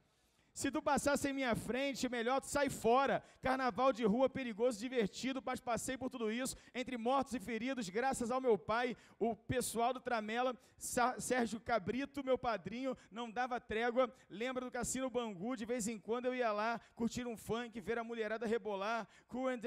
se tu passasse em minha frente, melhor tu sai fora. Carnaval de rua, perigoso, divertido, mas passei por tudo isso, entre mortos e feridos, graças ao meu pai, o pessoal do Tramela, Sérgio Cabrito, meu padrinho, não dava trégua. Lembra do Cassino Bangu, de vez em quando eu ia lá, curtir um funk, ver a mulherada rebolar, Cool and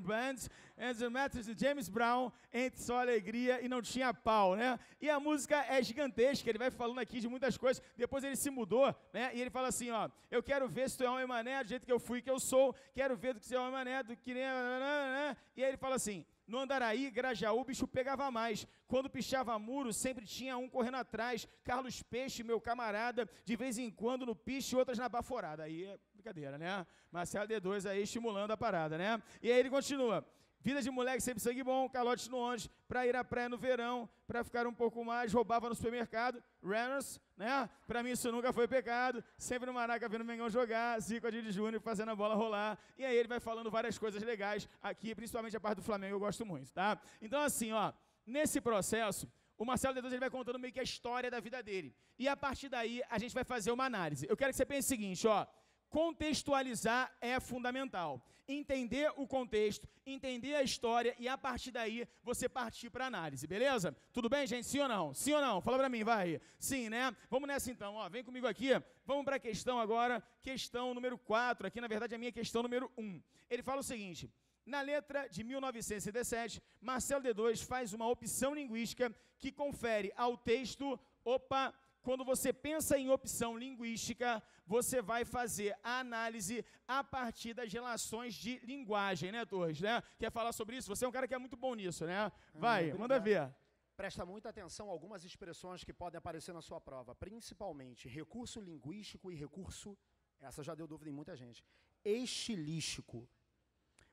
Bands, and the Matters de James Brown, entre só alegria e não tinha pau, né? E a música é gigantesca, ele vai falando aqui de muitas coisas, depois ele se mudou, né? E ele fala assim, ó, eu quero ver se tu é homem mané, do jeito que eu fui, que eu sou, quero ver do que você é homem mané, do que nem... E aí ele fala assim, no Andaraí, Grajaú, o bicho pegava mais. Quando pichava muro, sempre tinha um correndo atrás. Carlos Peixe, meu camarada, de vez em quando no piche, outras na baforada. Aí é brincadeira, né? Marcelo D2 aí estimulando a parada, né? E aí ele continua. Vida de moleque, sempre sangue bom, calote no ônibus, pra ir à praia no verão, pra ficar um pouco mais, roubava no supermercado, Reynolds, né? Pra mim isso nunca foi pecado, sempre no Maraca vendo o Mengão jogar, Zico Adilho Júnior fazendo a bola rolar, e aí ele vai falando várias coisas legais aqui, principalmente a parte do Flamengo, eu gosto muito, tá? Então assim, ó, nesse processo, o Marcelo D2 ele vai contando meio que a história da vida dele, e a partir daí a gente vai fazer uma análise. Eu quero que você pense o seguinte, ó, contextualizar é fundamental. Entender o contexto, entender a história e a partir daí você partir para a análise, beleza? Tudo bem, gente? Sim ou não? Sim ou não? Fala para mim, vai. Sim, né? Vamos nessa então, ó. Vem comigo aqui. Vamos para a questão agora, questão número 4. Aqui, na verdade, é a minha questão número 1. Ele fala o seguinte... Na letra de 1917, Marcelo D2 faz uma opção linguística que confere ao texto, quando você pensa em opção linguística, você vai fazer a análise a partir das relações de linguagem, né, Torres? Né? Quer falar sobre isso? Você é um cara que é muito bom nisso, né? Vai, manda ver. Presta muita atenção a algumas expressões que podem aparecer na sua prova, principalmente recurso linguístico e recurso, essa já deu dúvida em muita gente, estilístico.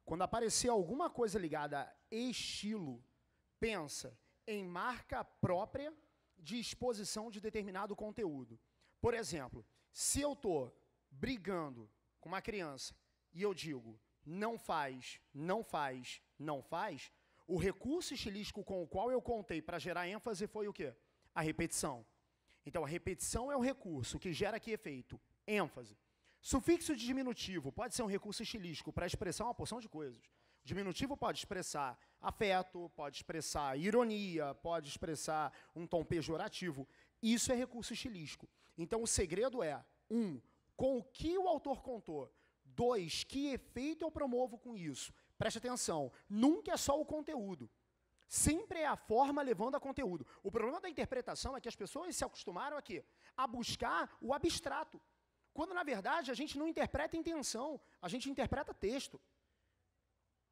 Quando aparecer alguma coisa ligada a estilo, pensa em marca própria de exposição de determinado conteúdo. Por exemplo, se eu estou brigando com uma criança e eu digo não faz, não faz, não faz, o recurso estilístico com o qual eu contei para gerar ênfase foi o quê? A repetição. Então, a repetição é o recurso que gera que efeito? ênfase. Sufixo de diminutivo pode ser um recurso estilístico para expressar uma porção de coisas. O diminutivo pode expressar afeto, pode expressar ironia, pode expressar um tom pejorativo. Isso é recurso estilístico. Então, o segredo é, 1, com o que o autor contou. 2, que efeito eu promovo com isso. Preste atenção, nunca é só o conteúdo. Sempre é a forma levando a conteúdo. O problema da interpretação é que as pessoas se acostumaram a quê? A buscar o abstrato. Quando, na verdade, a gente não interpreta intenção, a gente interpreta texto.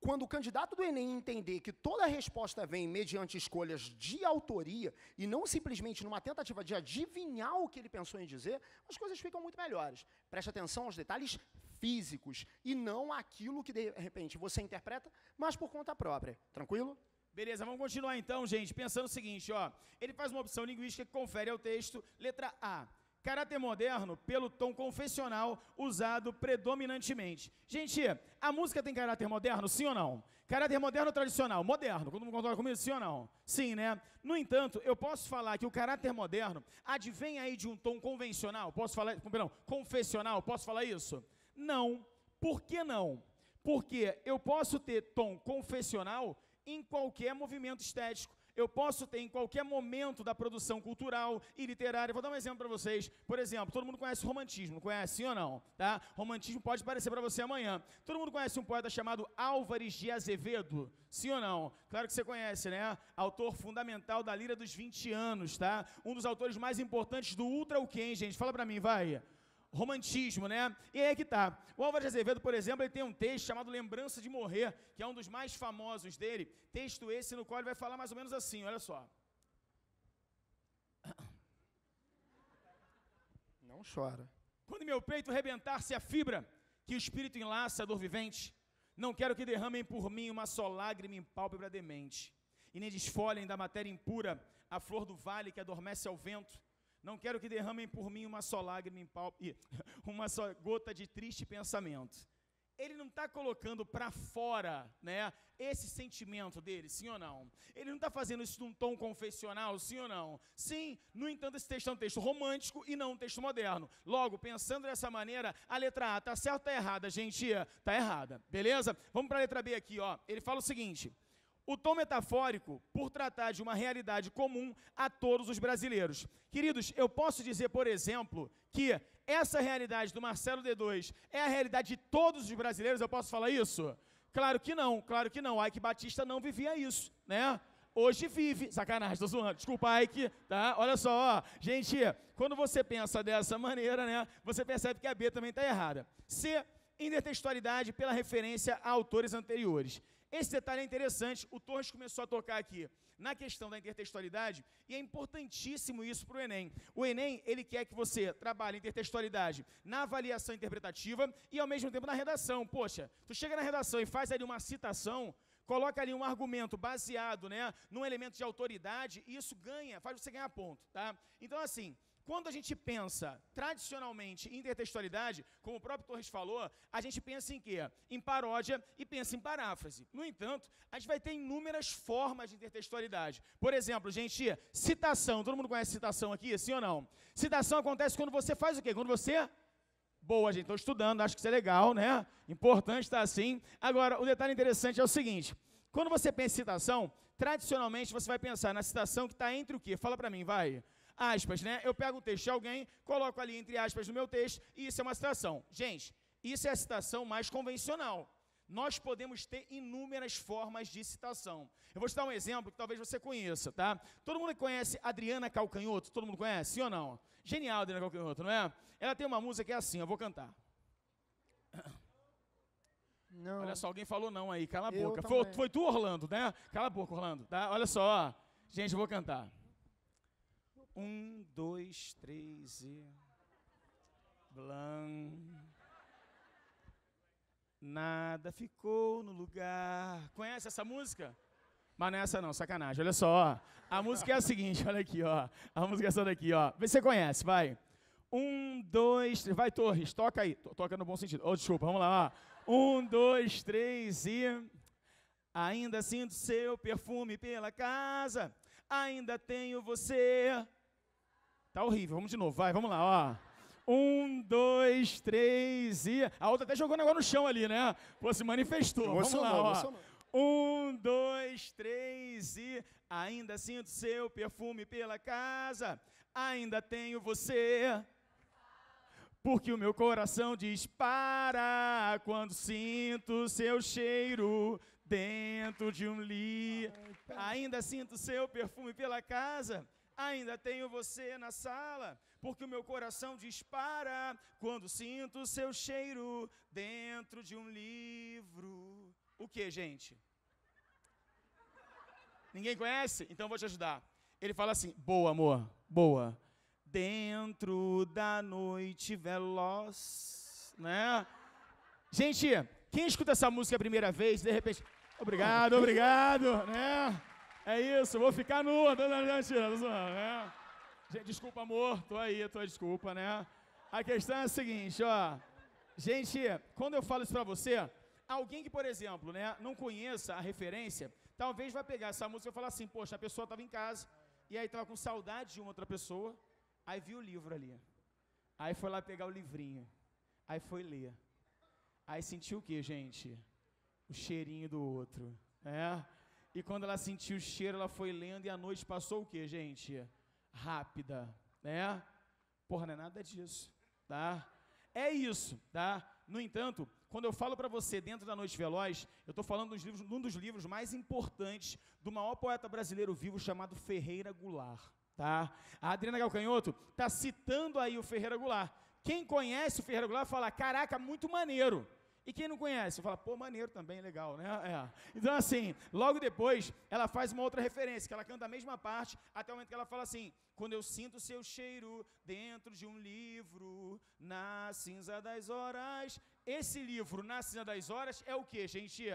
Quando o candidato do Enem entender que toda a resposta vem mediante escolhas de autoria e não simplesmente numa tentativa de adivinhar o que ele pensou em dizer, as coisas ficam muito melhores. Preste atenção aos detalhes físicos e não aquilo que, de repente, você interpreta, mas por conta própria. Tranquilo? Beleza, vamos continuar então, gente, pensando o seguinte, ó. Ele faz uma opção linguística que confere ao texto, letra A. Caráter moderno pelo tom confessional usado predominantemente. Gente, a música tem caráter moderno, sim ou não? Caráter moderno ou tradicional? Moderno. Todo mundo concorda comigo, sim ou não? Sim, né? No entanto, eu posso falar que o caráter moderno advém aí de um tom convencional? Posso falar, perdão, confessional? Posso falar isso? Não. Por que não? Porque eu posso ter tom confessional em qualquer movimento estético. Eu posso ter em qualquer momento da produção cultural e literária. Vou dar um exemplo para vocês. Por exemplo, todo mundo conhece romantismo, conhece, sim ou não? Tá? Romantismo pode parecer para você amanhã. Todo mundo conhece um poeta chamado Álvares de Azevedo, sim ou não? Claro que você conhece, né? Autor fundamental da Lira dos 20 anos, tá? Um dos autores mais importantes do Ultra o quê, hein, gente? Fala para mim, vai. Romantismo, né? E aí é que tá. O Álvares de Azevedo, por exemplo, ele tem um texto chamado Lembrança de Morrer, que é um dos mais famosos dele. Texto esse no qual ele vai falar mais ou menos assim, olha só. Não chora. Quando meu peito rebentar-se a fibra, que o espírito enlaça a dor vivente, não quero que derramem por mim uma só lágrima em pálpebra demente, e nem desfolhem da matéria impura a flor do vale que adormece ao vento. Não quero que derramem por mim uma só lágrima em pálpebra, uma só gota de triste pensamento. Ele não está colocando para fora, né, esse sentimento dele, sim ou não? Ele não está fazendo isso num tom confessional, sim ou não? Sim, no entanto, esse texto é um texto romântico e não um texto moderno. Logo, pensando dessa maneira, a letra A está certa ou está errada, gente? Está errada, beleza? Vamos para a letra B aqui, ó. Ele fala o seguinte: o tom metafórico, por tratar de uma realidade comum a todos os brasileiros. Queridos, eu posso dizer, por exemplo, que essa realidade do Marcelo D2 é a realidade de todos os brasileiros? Eu posso falar isso? Claro que não, claro que não. Ike Batista não vivia isso, né? Hoje vive. Sacanagem, tô zoando. Desculpa, Ike, tá? Olha só, ó. Gente, quando você pensa dessa maneira, né, você percebe que a B também está errada. C, intertextualidade pela referência a autores anteriores. Esse detalhe é interessante, o Torres começou a tocar aqui na questão da intertextualidade, e é importantíssimo isso para o Enem. O Enem, ele quer que você trabalhe intertextualidade na avaliação interpretativa e, ao mesmo tempo, na redação. Poxa, tu chega na redação e faz ali uma citação, coloca ali um argumento baseado, né, num elemento de autoridade, e isso faz você ganhar ponto, tá? Então, assim, quando a gente pensa tradicionalmente em intertextualidade, como o próprio Torres falou, a gente pensa em quê? Em paródia e pensa em paráfrase. No entanto, a gente vai ter inúmeras formas de intertextualidade. Por exemplo, gente, citação. Todo mundo conhece citação aqui, sim ou não? Citação acontece quando você faz o quê? Quando você... Boa, gente, estou estudando, acho que isso é legal, né? Importante estar assim. Agora, o detalhe interessante é o seguinte: quando você pensa em citação, tradicionalmente você vai pensar na citação que está entre o quê? Fala para mim, vai. Aspas, né? Eu pego o texto de alguém, coloco ali entre aspas no meu texto, e isso é uma citação. Gente, isso é a citação mais convencional. Nós podemos ter inúmeras formas de citação. Eu vou te dar um exemplo que talvez você conheça, tá? Todo mundo conhece Adriana Calcanhoto? Todo mundo conhece, sim ou não? Genial, Adriana Calcanhoto, não é? Ela tem uma música que é assim, eu vou cantar. Não. Olha só, alguém falou não aí, cala a Eu boca. também. Foi tu, Orlando, né? Cala a boca, Orlando, tá? Olha só, gente, eu vou cantar. 1, 2, 3 e... Blan... Nada ficou no lugar. Conhece essa música? Mas não é essa não, sacanagem. Olha só, ó. A música é a seguinte, olha aqui, ó. A música é essa daqui, ó. Vê se você conhece, vai. 1, 2, 3... Vai, Torres, toca aí. Toca no bom sentido. Oh, desculpa, vamos lá, ó. 1, 2, 3 e... Ainda sinto seu perfume pela casa. Ainda tenho você... Tá horrível, vamos de novo, vai, vamos lá, ó. 1, 2, 3 e... A outra até jogou o negócio no chão ali, né? Pô, se manifestou, vamos lá, ó. 1, 2, 3 e... Ainda sinto seu perfume pela casa. Ainda tenho você. Porque o meu coração dispara quando sinto seu cheiro dentro de um li. Ainda sinto seu perfume pela casa. Ainda tenho você na sala, porque o meu coração dispara quando sinto seu cheiro dentro de um livro. o que, gente? Ninguém conhece? Então eu vou te ajudar. Ele fala assim, boa, amor, boa. Dentro da noite veloz, né? Gente, quem escuta essa música a primeira vez, de repente, obrigado, né? É isso, vou ficar nu, né? Gente, desculpa, amor, desculpa, né? A questão é a seguinte, ó. Gente, quando eu falo isso pra você, alguém que, por exemplo, né, não conheça a referência, talvez vai pegar essa música e falar assim, poxa, a pessoa estava em casa, e aí estava com saudade de uma outra pessoa, aí viu o livro ali. Aí foi lá pegar o livrinho. Aí foi ler. Aí sentiu o que, gente? O cheirinho do outro. É? E quando ela sentiu o cheiro, ela foi lendo e a noite passou o que, gente? Rápida. Né? Porra, não é nada disso. Tá? É isso. Tá? No entanto, quando eu falo para você dentro da Noite Veloz, eu estou falando de um dos livros mais importantes do maior poeta brasileiro vivo chamado Ferreira Goulart. Tá? A Adriana Galcanhoto está citando aí o Ferreira Goulart. Quem conhece o Ferreira Goulart fala, caraca, muito maneiro. E quem não conhece, fala, pô, maneiro também, legal, né? É. Então, assim, logo depois, ela faz uma outra referência, que ela canta a mesma parte, até o momento que ela fala assim, quando eu sinto o seu cheiro dentro de um livro, na cinza das horas. Esse livro, Na Cinza das Horas, é o quê, gente?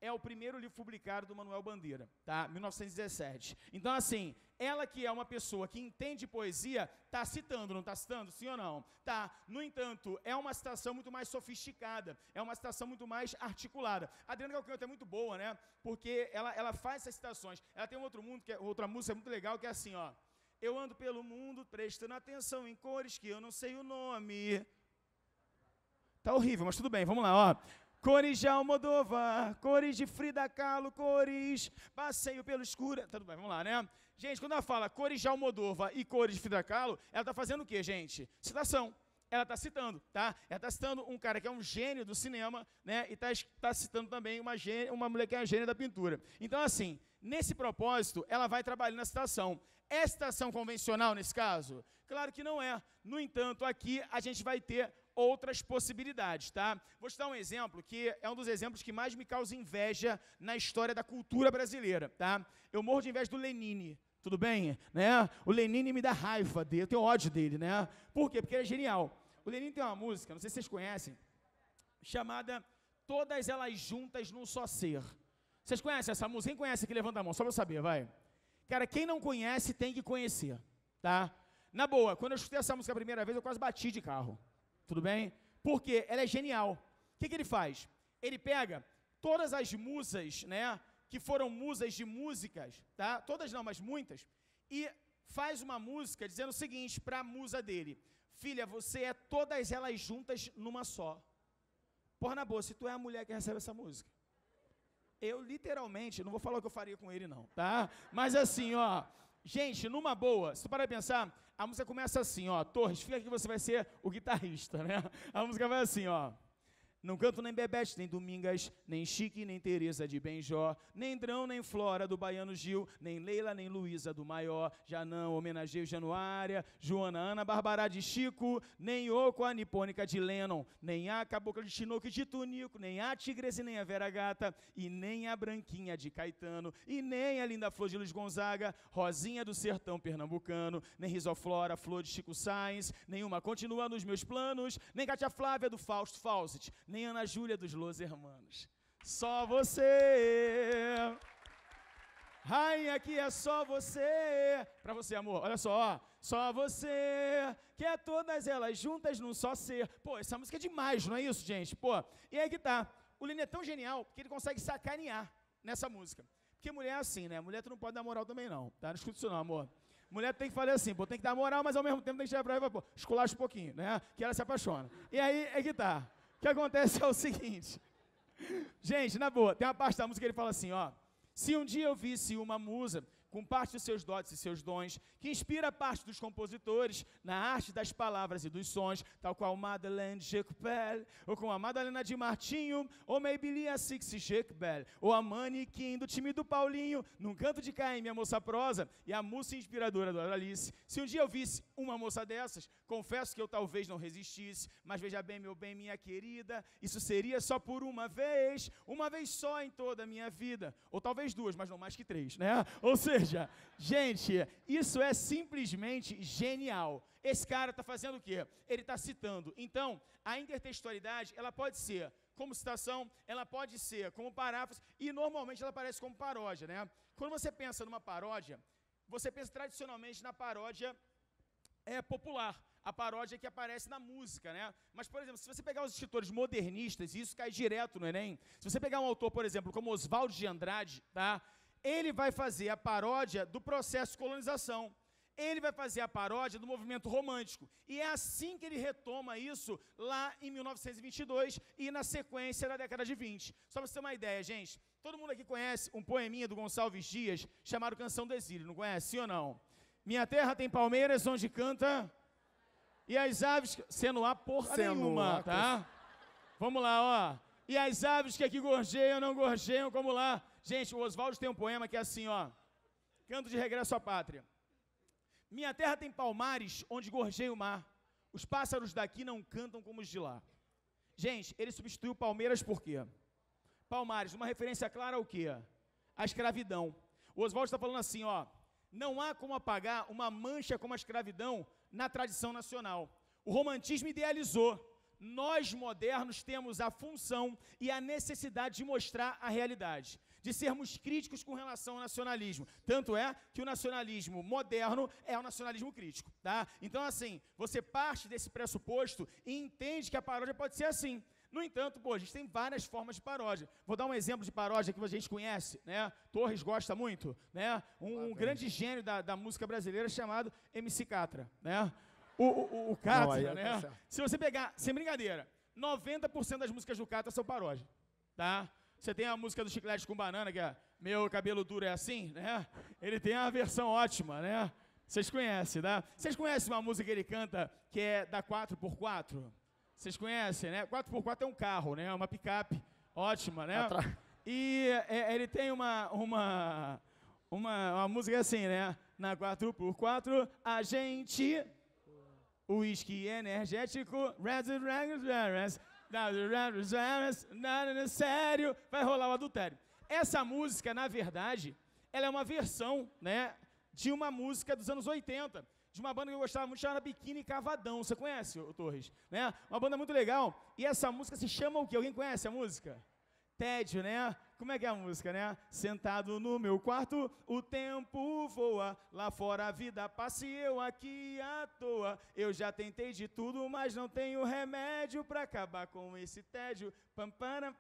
É o primeiro livro publicado do Manuel Bandeira, tá? 1917. Então, assim, ela que é uma pessoa que entende poesia, está citando, não está citando? Sim ou não? Tá. No entanto, é uma citação muito mais sofisticada, é uma citação muito mais articulada. A Adriana Galcanhoto é muito boa, né? Porque ela faz essas citações. Ela tem outra música muito legal, que é assim, ó. Eu ando pelo mundo prestando atenção em cores que eu não sei o nome. Tá horrível, mas tudo bem, vamos lá, ó. Cores de Almodóvar, cores de Frida Kahlo, cores, passeio pelo escuro. Tudo bem, vamos lá, né? Gente, quando ela fala cores de Almodóvar e cores de Frida Kahlo, ela está fazendo o quê, gente? Citação. Ela está citando, tá? Ela está citando um cara que é um gênio do cinema, né? E está citando também uma mulher que é a gênia da pintura. Então, assim, nesse propósito, ela vai trabalhando na citação. É citação convencional nesse caso? Claro que não é. No entanto, aqui a gente vai ter outras possibilidades, tá? Vou te dar um exemplo que é um dos exemplos que mais me causa inveja na história da cultura brasileira, tá? Eu morro de inveja do Lenine, tudo bem? Né? O Lenine me dá raiva dele, eu tenho ódio dele, né? Por quê? Porque ele é genial. O Lenine tem uma música, não sei se vocês conhecem, chamada Todas Elas Juntas num Só Ser. Vocês conhecem essa música? Quem conhece aqui, levanta a mão, só para eu saber, vai. Cara, quem não conhece tem que conhecer, tá? Na boa, quando eu escutei essa música a primeira vez, eu quase bati de carro. Tudo bem? Porque ela é genial. O que ele faz? Ele pega todas as musas, né, que foram musas de músicas, tá? Todas não, mas muitas, e faz uma música dizendo o seguinte para a musa dele: filha, você é todas elas juntas numa só. Porra, na boa, se tu é a mulher que recebe essa música, eu literalmente, não vou falar o que eu faria com ele não, tá? Mas assim, ó, gente, numa boa, se tu parar de pensar, a música começa assim, ó, Torres, fica aqui que você vai ser o guitarrista, né? A música vai assim, ó. Não canto nem Bebete, nem Domingas, nem Chique, nem Teresa de Benjó, nem Drão, nem Flora do Baiano Gil, nem Leila, nem Luísa do Maior, já não homenageio Januária, Joana, Ana, Barbará de Chico, nem Oco, a Nipônica de Lennon, nem a Cabocla de Chinoco de Tunico, nem a Tigresa e nem a Vera Gata, e nem a Branquinha de Caetano, e nem a Linda Flor de Luiz Gonzaga, Rosinha do Sertão Pernambucano, nem Risoflora, Flor de Chico Sainz, nenhuma continua nos meus planos, nem Cátia Flávia do Fausto Fawcett, nem Ana Júlia dos Los Hermanos. Só você, rainha, que é só você. Pra você, amor, olha só, ó. Só você, que é todas elas juntas num só ser. Pô, essa música é demais, não é isso, gente? Pô, e aí que tá. O Lino é tão genial que ele consegue sacanear nessa música. Porque mulher é assim, né? Mulher tu não pode dar moral também não, tá? Não escuta isso não, amor. Mulher tem que fazer assim, pô, tem que dar moral, mas ao mesmo tempo tem que chegar pra ela e falar, pô, esculacha um pouquinho, né? Que ela se apaixona. E aí é que tá. O que acontece é o seguinte, gente, na boa, tem uma parte da música que ele fala assim, ó, se um dia eu visse uma musa com parte dos seus dotes e seus dons, que inspira parte dos compositores na arte das palavras e dos sons, tal qual Madeleine Jacquebel, ou com a Madalena de Martinho, ou Maybelline Six Jacquebel, ou a Manequim do time do Paulinho, num canto de Caim, minha moça prosa, e a música inspiradora do Alice. Se um dia eu visse uma moça dessas, confesso que eu talvez não resistisse, mas veja bem, meu bem, minha querida, isso seria só por uma vez só em toda a minha vida, ou talvez duas, mas não mais que três, né? Ou seja, gente, isso é simplesmente genial. Esse cara está fazendo o quê? Ele está citando. Então, a intertextualidade, ela pode ser como citação, ela pode ser como paráfrase, e normalmente ela aparece como paródia, né? Quando você pensa numa paródia, você pensa tradicionalmente na paródia popular, a paródia que aparece na música, né? Mas, por exemplo, se você pegar os escritores modernistas, e isso cai direto no Enem, se você pegar um autor, por exemplo, como Oswald de Andrade, tá? Ele vai fazer a paródia do processo de colonização. Ele vai fazer a paródia do movimento romântico. E é assim que ele retoma isso lá em 1922 e na sequência da década de 20. Só para você ter uma ideia, gente, todo mundo aqui conhece um poeminha do Gonçalves Dias chamado Canção do Exílio, não conhece? Sim ou não? Minha terra tem palmeiras onde canta e as aves, sendo a porra nenhuma, tá? Vamos lá, ó. E as aves que aqui gorjeiam, não gorjeiam, como lá. Gente, o Oswald tem um poema que é assim, ó. Canto de regresso à pátria. Minha terra tem palmares onde gorjeia o mar. Os pássaros daqui não cantam como os de lá. Gente, ele substituiu Palmeiras por quê? Palmares, uma referência clara ao quê? A escravidão. O Oswald está falando assim, ó. Não há como apagar uma mancha como a escravidão na tradição nacional. O romantismo idealizou. Nós, modernos, temos a função e a necessidade de mostrar a realidade, de sermos críticos com relação ao nacionalismo. Tanto é que o nacionalismo moderno é o nacionalismo crítico, tá? Então, assim, você parte desse pressuposto e entende que a paródia pode ser assim. No entanto, pô, a gente tem várias formas de paródia. Vou dar um exemplo de paródia que a gente conhece, né? Torres gosta muito, né? Um grande gênio da música brasileira chamado MC Catra, né? O Catra, né? Se você pegar, sem brincadeira, 90% das músicas do Catra são paródia, tá? Você tem a música do Chiclete com Banana, que é Meu Cabelo Duro é Assim, né? Ele tem uma versão ótima, né? Vocês conhecem, tá? Vocês conhecem uma música que ele canta que é da 4x4? Vocês conhecem, né? 4x4 é um carro, né? Uma picape ótima, né? E ele tem uma música assim, né? Na 4x4 a gente... Whisky energético, nada sério, vai rolar o adultério. Essa música, na verdade, ela é uma versão, né, de uma música dos anos 80, de uma banda que eu gostava muito, chamada Biquíni Cavadão. Você conhece, Torres? Né? Uma banda muito legal. E essa música se chama o quê? Alguém conhece a música? Tédio, né? Como é que é a música, né? Sentado no meu quarto, o tempo voa. Lá fora a vida passa e eu aqui à toa. Eu já tentei de tudo, mas não tenho remédio pra acabar com esse tédio. Pam, para,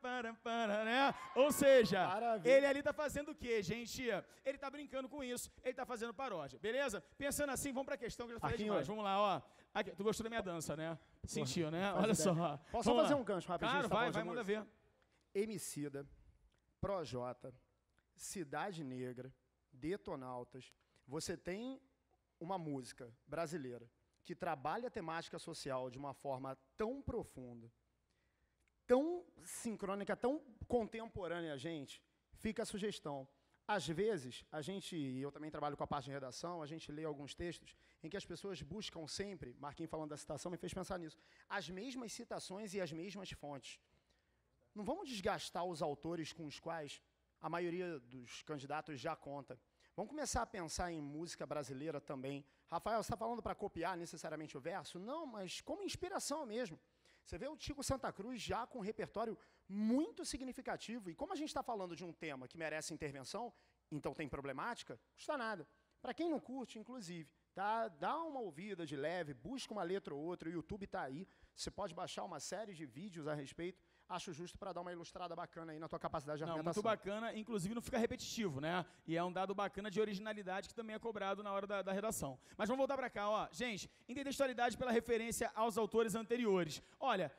né? Ou seja, ele ali tá fazendo o quê, gente? Ele tá brincando com isso, ele tá fazendo paródia, beleza? Pensando assim, vamos pra questão que eu já falei demais. Vamos lá, ó. Aqui, tu gostou da minha dança, né? Sentiu, né? Olha só. Posso fazer um gancho rapidinho? Claro, vai, manda ver. Emicida, Projota, Cidade Negra, Detonautas. Você tem uma música brasileira que trabalha a temática social de uma forma tão profunda, tão sincrônica, tão contemporânea a gente, fica a sugestão. Às vezes, e eu também trabalho com a parte de redação, a gente lê alguns textos em que as pessoas buscam sempre, Marquinhos falando da citação me fez pensar nisso, as mesmas citações e as mesmas fontes. Não vamos desgastar os autores com os quais a maioria dos candidatos já conta. Vamos começar a pensar em música brasileira também. Rafael, você está falando para copiar necessariamente o verso? Não, mas como inspiração mesmo. Você vê o Tico Santa Cruz já com um repertório muito significativo. E como a gente está falando de um tema que merece intervenção, então tem problemática, não custa nada. Para quem não curte, inclusive, tá? Dá uma ouvida de leve, busca uma letra ou outra, o YouTube está aí. Você pode baixar uma série de vídeos a respeito. Acho justo para dar uma ilustrada bacana aí na tua capacidade de argumentação. Muito bacana, inclusive não fica repetitivo, né? E é um dado bacana de originalidade que também é cobrado na hora da redação. Mas vamos voltar para cá, ó. Gente, intertextualidade pela referência aos autores anteriores. Olha,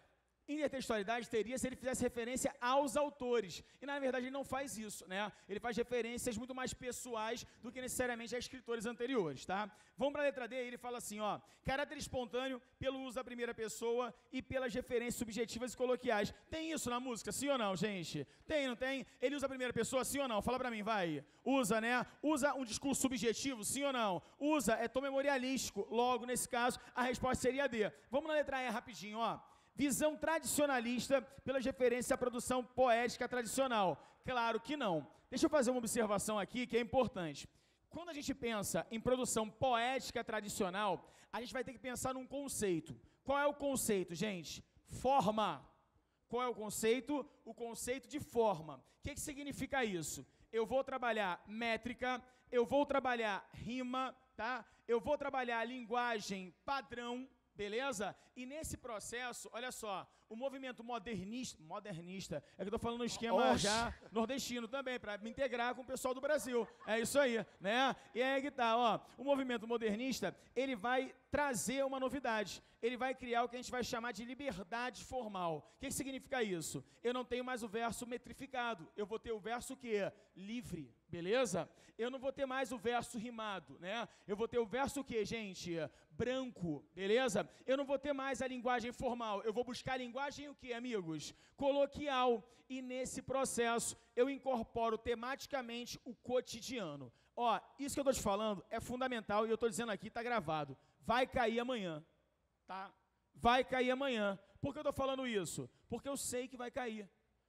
Intertextualidade teria se ele fizesse referência aos autores. E, na verdade, ele não faz isso, né? Ele faz referências muito mais pessoais do que necessariamente a escritores anteriores, tá? Vamos para a letra D, ele fala assim, ó, caráter espontâneo pelo uso da primeira pessoa e pelas referências subjetivas e coloquiais. Tem isso na música, sim ou não, gente? Tem, não tem? Ele usa a primeira pessoa, sim ou não? Fala para mim, vai. Usa, né? Usa um discurso subjetivo, sim ou não? Usa, é tom memorialístico. Logo, nesse caso, a resposta seria D. Vamos na letra E rapidinho, ó. Visão tradicionalista pelas referências à produção poética tradicional. Claro que não. Deixa eu fazer uma observação aqui que é importante. Quando a gente pensa em produção poética tradicional, a gente vai ter que pensar num conceito. Qual é o conceito, gente? Forma. Qual é o conceito? O conceito de forma. O que significa isso? Eu vou trabalhar métrica, eu vou trabalhar rima, tá? Eu vou trabalhar linguagem padrão, beleza? E nesse processo, olha só, o movimento modernista, é que eu estou falando no esquema já nordestino também, para me integrar com o pessoal do Brasil. É isso aí, né? E aí que tá, ó, o movimento modernista, ele vai trazer uma novidade. Ele vai criar o que a gente vai chamar de liberdade formal. O que significa isso? Eu não tenho mais o verso metrificado, eu vou ter o verso o quê? Livre, beleza? Eu não vou ter mais o verso rimado, né? Eu vou ter o verso o quê, gente? Branco, beleza? Eu não vou ter mais a linguagem formal, eu vou buscar a linguagem o quê, amigos? Coloquial. E nesse processo, eu incorporo tematicamente o cotidiano. Ó, isso que eu estou te falando é fundamental e eu estou dizendo aqui, está gravado. Vai cair amanhã, tá? Vai cair amanhã. Por que eu estou falando isso? Porque eu sei que vai cair.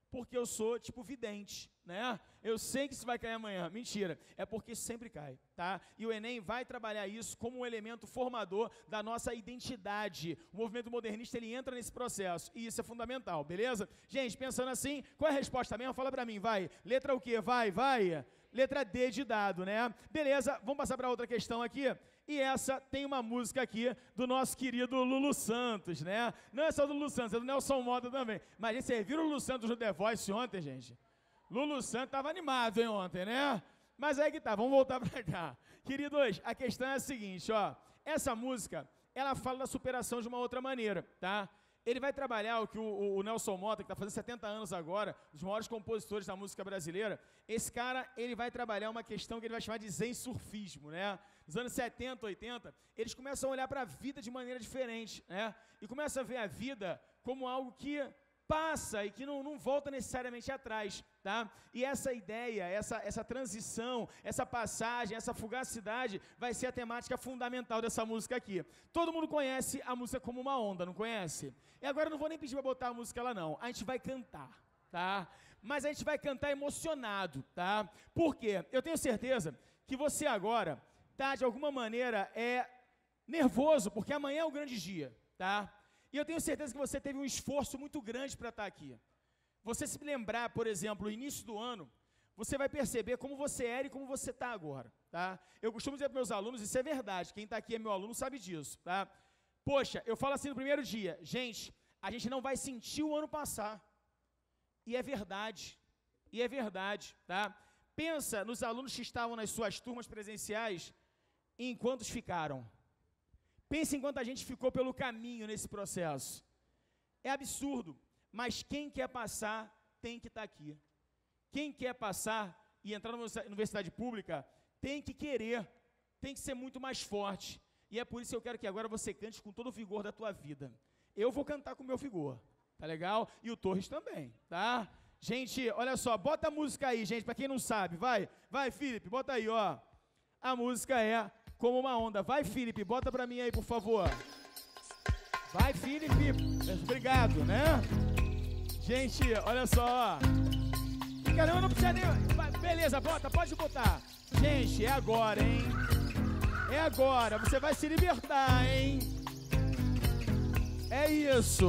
Porque eu sou, tipo, vidente, né? Eu sei que isso vai cair amanhã. Mentira. É porque sempre cai, tá? E o Enem vai trabalhar isso como um elemento formador da nossa identidade. O movimento modernista, ele entra nesse processo. E isso é fundamental, beleza? Gente, pensando assim, qual é a resposta mesmo? Fala pra mim, vai. Letra o quê? Vai. Letra D de dado, né? Beleza, vamos passar para outra questão aqui. E essa tem uma música aqui do nosso querido Lulu Santos, né? Não é só do Lulu Santos, é do Nelson Motta também. Mas gente, vocês viram o Lulu Santos no The Voice ontem, gente? Lulu Santos estava animado, hein, ontem, né? Mas aí que tá, vamos voltar para cá. Queridos, a questão é a seguinte, ó. Essa música, ela fala da superação de uma outra maneira, tá? Ele vai trabalhar o que o Nelson Motta, que está fazendo 70 anos agora, um dos maiores compositores da música brasileira, esse cara, ele vai trabalhar uma questão que ele vai chamar de zen surfismo, né? Nos anos 70, 80, eles começam a olhar para a vida de maneira diferente, né? E começam a ver a vida como algo que passa e que não volta necessariamente atrás, tá? E essa ideia, essa transição, essa passagem, essa fugacidade vai ser a temática fundamental dessa música aqui. Todo mundo conhece a música Como uma Onda, não conhece? E agora eu não vou nem pedir para botar a música lá não, a gente vai cantar, tá? Mas a gente vai cantar emocionado, tá? Por quê? Eu tenho certeza que você agora tá, de alguma maneira, nervoso, porque amanhã é o grande dia, tá? E eu tenho certeza que você teve um esforço muito grande para estar aqui. Você se lembrar, por exemplo, no início do ano, você vai perceber como você era e como você está agora, tá? Eu costumo dizer para meus alunos, isso é verdade, quem está aqui é meu aluno sabe disso, tá? Poxa, eu falo assim no primeiro dia, gente, a gente não vai sentir o ano passar. E é verdade, tá? Pensa nos alunos que estavam nas suas turmas presenciais e em quantos ficaram. Pense em quanta gente ficou pelo caminho nesse processo. É absurdo, mas quem quer passar tem que estar aqui. Quem quer passar e entrar na universidade pública tem que querer, tem que ser muito mais forte. E é por isso que eu quero que agora você cante com todo o vigor da tua vida. Eu vou cantar com o meu vigor, tá legal? E o Torres também, tá? Gente, olha só, bota a música aí, gente, para quem não sabe, vai, Felipe, bota aí, ó. A música é Como uma Onda. Vai, Felipe, bota pra mim aí, por favor. Vai, Felipe. Obrigado, né? Gente, olha só. Caramba, não precisa nem... Beleza, bota, pode botar. Gente, é agora, hein? É agora. Você vai se libertar, hein? É isso.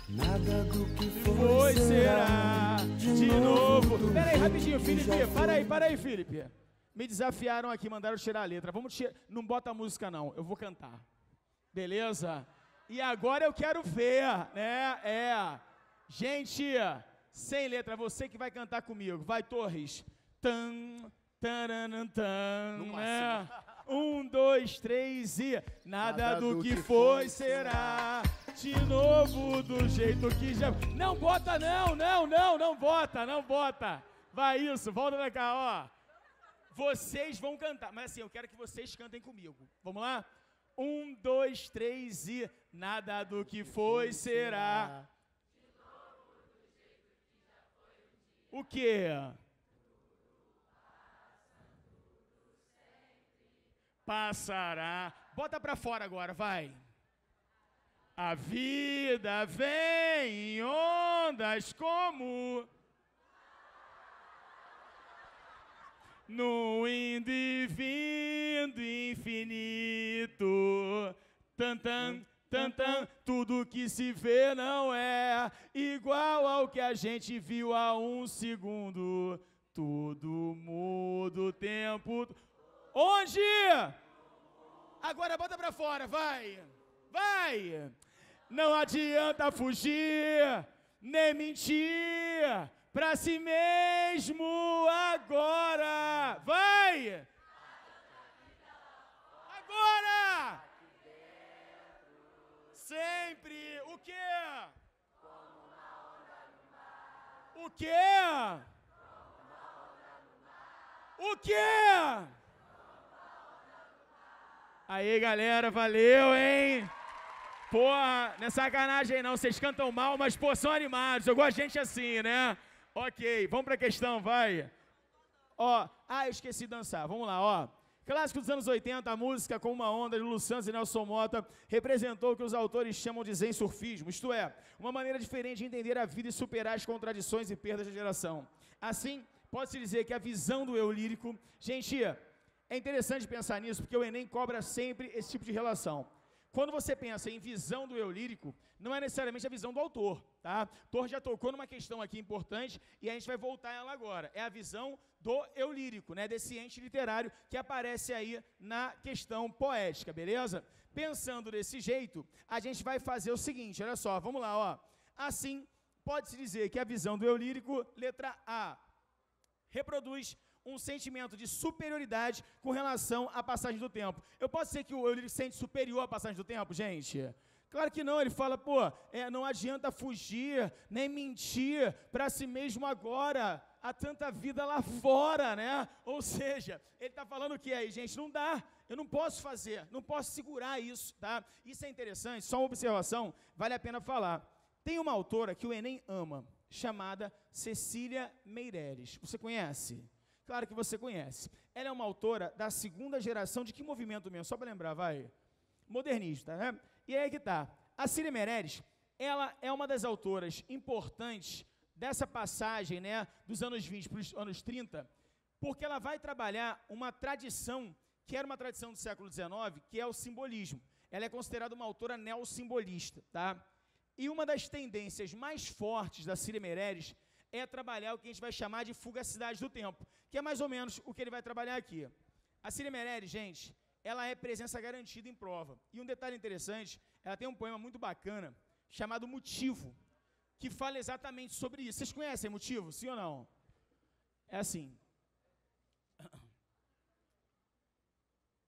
Nada do que foi será de novo. Pera aí, rapidinho, Felipe. Para aí, Felipe. Me desafiaram aqui, mandaram tirar a letra. Vamos tirar. Não bota a música, não. Eu vou cantar. Beleza? E agora eu quero ver, né? Gente, sem letra, você que vai cantar comigo. Vai, Torres. Tan, taranam, tan, né? 1, 2, 3 e... Nada do que foi será De novo, do jeito que já... Não bota, não bota. Vai isso, volta pra cá, ó. Vocês vão cantar, mas assim, eu quero que vocês cantem comigo. Vamos lá? 1, 2, 3 e... Nada do que foi será. O quê? Passará. Bota pra fora agora, vai. A vida vem em ondas como... No indo e vindo infinito. Tantan, tantan, tudo que se vê não é igual ao que a gente viu há um segundo. Tudo muda o tempo. Onde? Agora bota pra fora, vai. Vai. Não adianta fugir, nem mentir pra si mesmo agora. Vai. Agora. Sempre. O quê? O quê? O quê? Aí, galera, valeu, hein? Porra, não é sacanagem não, vocês cantam mal, mas, pô, são animados. Eu gosto de gente assim, né? Ok, vamos pra questão, vai. Ó, eu esqueci de dançar, vamos lá, ó. Clássico dos anos 80, a música Com uma Onda, de Lulu Santos e Nelson Motta, representou o que os autores chamam de zen surfismo, isto é, uma maneira diferente de entender a vida e superar as contradições e perdas da geração. Assim, pode-se dizer que a visão do eu lírico... Gente, é interessante pensar nisso, porque o Enem cobra sempre esse tipo de relação. Quando você pensa em visão do eu lírico, não é necessariamente a visão do autor, tá? O autor já tocou numa questão aqui importante e a gente vai voltar a ela agora. É a visão do eu lírico, né? Desse ente literário que aparece aí na questão poética, beleza? Pensando desse jeito, a gente vai fazer o seguinte, olha só, vamos lá, ó. Assim, pode-se dizer que a visão do eu lírico, letra A, reproduz um sentimento de superioridade com relação à passagem do tempo. Eu posso dizer que o eu lírico se sente superior à passagem do tempo, gente? Claro que não, ele fala, pô, não adianta fugir, nem mentir para si mesmo agora, há tanta vida lá fora, né? Ou seja, ele está falando o que aí, gente? Não dá, eu não posso fazer, não posso segurar isso, tá? Isso é interessante, só uma observação, vale a pena falar. Tem uma autora que o Enem ama, chamada Cecília Meirelles. Você conhece? Claro que você conhece. Ela é uma autora da segunda geração de que movimento mesmo? Só para lembrar, vai. Modernista, né? E aí que tá. A Cecília Meirelles, ela é uma das autoras importantes dessa passagem, né, dos anos 20 para os anos 30, porque ela vai trabalhar uma tradição, que era uma tradição do século XIX, que é o simbolismo. Ela é considerada uma autora neossimbolista, tá? E uma das tendências mais fortes da Cecília Meirelles é trabalhar o que a gente vai chamar de fugacidade do tempo, que é mais ou menos o que ele vai trabalhar aqui. A Cecília Meirelles, gente, ela é presença garantida em prova. E um detalhe interessante, ela tem um poema muito bacana, chamado Motivo, que fala exatamente sobre isso. Vocês conhecem Motivo, sim ou não? É assim.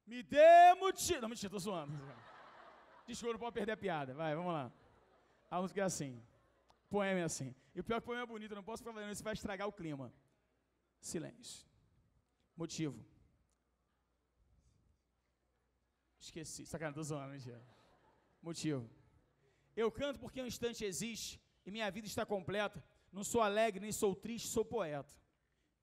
Me dê motivo... Não, mentira, tô zoando. Desculpa, não pode perder a piada. Vai, vamos lá. A música é assim. O poema é assim. E o pior é que o poema é bonito, eu não posso ficar falando isso, vai estragar o clima. Silêncio. Motivo. Esqueci. Sacanagem, tô zoando, mentira. Motivo. Eu canto porque um instante existe e minha vida está completa. Não sou alegre, nem sou triste, sou poeta.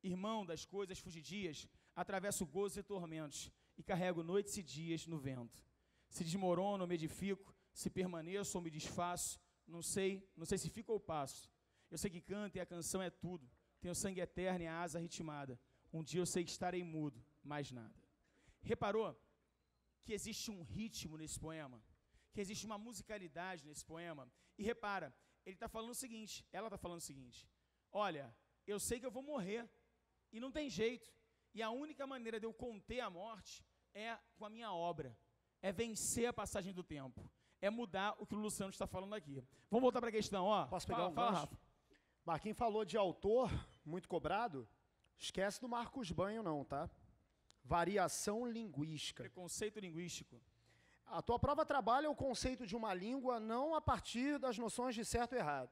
Irmão das coisas fugidias, atravesso gozos e tormentos e carrego noites e dias no vento. Se desmorono ou me edifico, se permaneço ou me desfaço, não sei se fico ou passo. Eu sei que canto e a canção é tudo. Tenho sangue eterno e a asa ritmada. Um dia eu sei que estarei mudo, mais nada. Reparou que existe um ritmo nesse poema? Que existe uma musicalidade nesse poema? E repara, ele está falando o seguinte, ela está falando o seguinte, olha, eu sei que eu vou morrer, e não tem jeito, e a única maneira de eu conter a morte é com a minha obra, é vencer a passagem do tempo, é mudar o que o Luciano está falando aqui. Vamos voltar para a questão, ó. Posso pegar um fala, gancho? Rafa. Marquinhos falou de autor, muito cobrado, esquece do Marcos Banho não, tá? Variação linguística. Preconceito linguístico. A tua prova trabalha o conceito de uma língua não a partir das noções de certo e errado.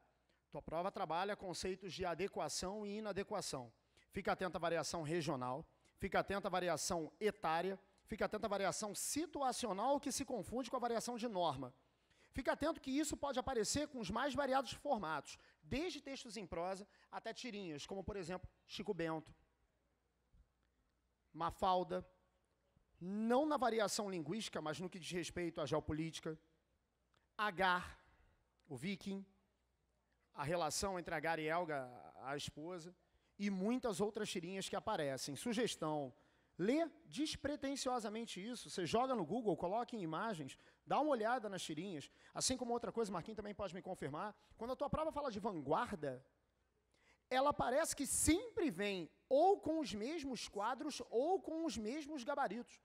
Tua prova trabalha conceitos de adequação e inadequação. Fica atento à variação regional, fica atento à variação etária, fica atento à variação situacional que se confunde com a variação de norma. Fica atento que isso pode aparecer com os mais variados formatos, desde textos em prosa até tirinhas, como, por exemplo, Chico Bento, Mafalda, não na variação linguística, mas no que diz respeito à geopolítica, Agar, o Viking, a relação entre Agar e Helga, a esposa, e muitas outras tirinhas que aparecem. Sugestão: lê despretensiosamente isso, você joga no Google, coloca em imagens, dá uma olhada nas tirinhas. Assim como outra coisa, Marquinhos também pode me confirmar, quando a tua prova fala de vanguarda, ela parece que sempre vem ou com os mesmos quadros ou com os mesmos gabaritos.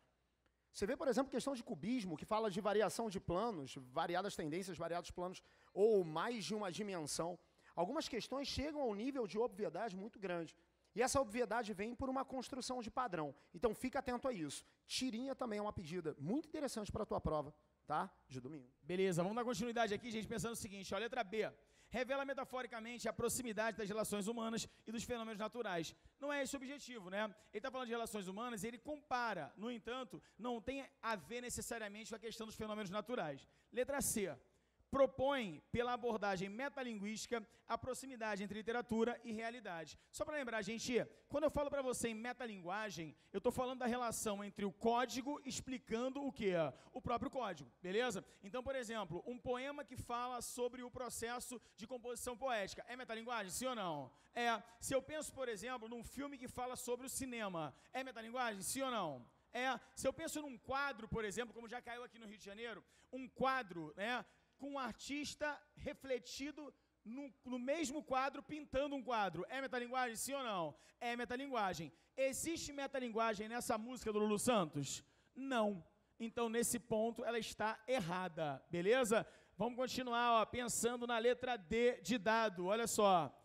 Você vê, por exemplo, questão de cubismo, que fala de variação de planos, variadas tendências, variados planos, ou mais de uma dimensão. Algumas questões chegam ao nível de obviedade muito grande. E essa obviedade vem por uma construção de padrão. Então, fica atento a isso. Tirinha também é uma pedida muito interessante para a tua prova, tá? De domingo. Beleza, vamos dar continuidade aqui, gente, pensando o seguinte, ó, letra B. Revela metaforicamente a proximidade das relações humanas e dos fenômenos naturais. Não é esse o objetivo, né? Ele está falando de relações humanas e ele compara, no entanto, não tem a ver necessariamente com a questão dos fenômenos naturais. Letra C. Propõe, pela abordagem metalinguística, a proximidade entre literatura e realidade. Só para lembrar, gente, quando eu falo para você em metalinguagem, eu estou falando da relação entre o código explicando o quê? O próprio código, beleza? Então, por exemplo, um poema que fala sobre o processo de composição poética, é metalinguagem, sim ou não? É. Se eu penso, por exemplo, num filme que fala sobre o cinema, é metalinguagem, sim ou não? É. Se eu penso num quadro, por exemplo, como já caiu aqui no Rio de Janeiro, um quadro, né, com um artista refletido no mesmo quadro, pintando um quadro. É metalinguagem, sim ou não? É metalinguagem. Existe metalinguagem nessa música do Lulu Santos? Não. Então, nesse ponto, ela está errada, beleza? Vamos continuar, ó, pensando na letra D de dado. Olha só.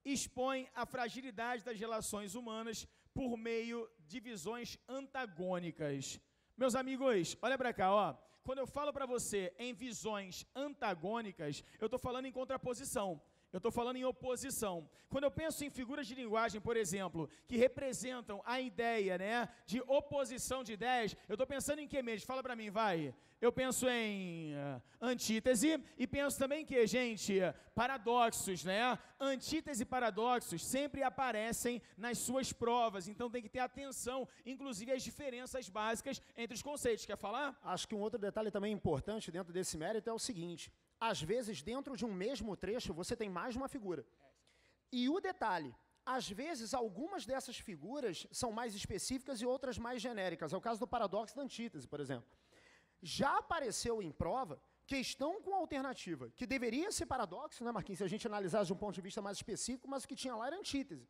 Expõe a fragilidade das relações humanas por meio de visões antagônicas. Meus amigos, olha para cá, ó. Quando eu falo para você em visões antagônicas, eu estou falando em contraposição. Eu estou falando em oposição. Quando eu penso em figuras de linguagem, por exemplo, que representam a ideia, né, de oposição de ideias, eu estou pensando em que mesmo? Fala para mim, vai. Eu penso em antítese e penso também em que, gente? Paradoxos, né? Antítese e paradoxos sempre aparecem nas suas provas, então tem que ter atenção, inclusive às diferenças básicas entre os conceitos. Quer falar? Acho que um outro detalhe também importante dentro desse mérito é o seguinte: às vezes, dentro de um mesmo trecho, você tem mais de uma figura. E o detalhe, às vezes, algumas dessas figuras são mais específicas e outras mais genéricas. É o caso do paradoxo da antítese, por exemplo. Já apareceu em prova questão com alternativa, que deveria ser paradoxo, né, Marquinhos, se a gente analisasse de um ponto de vista mais específico, mas o que tinha lá era antítese.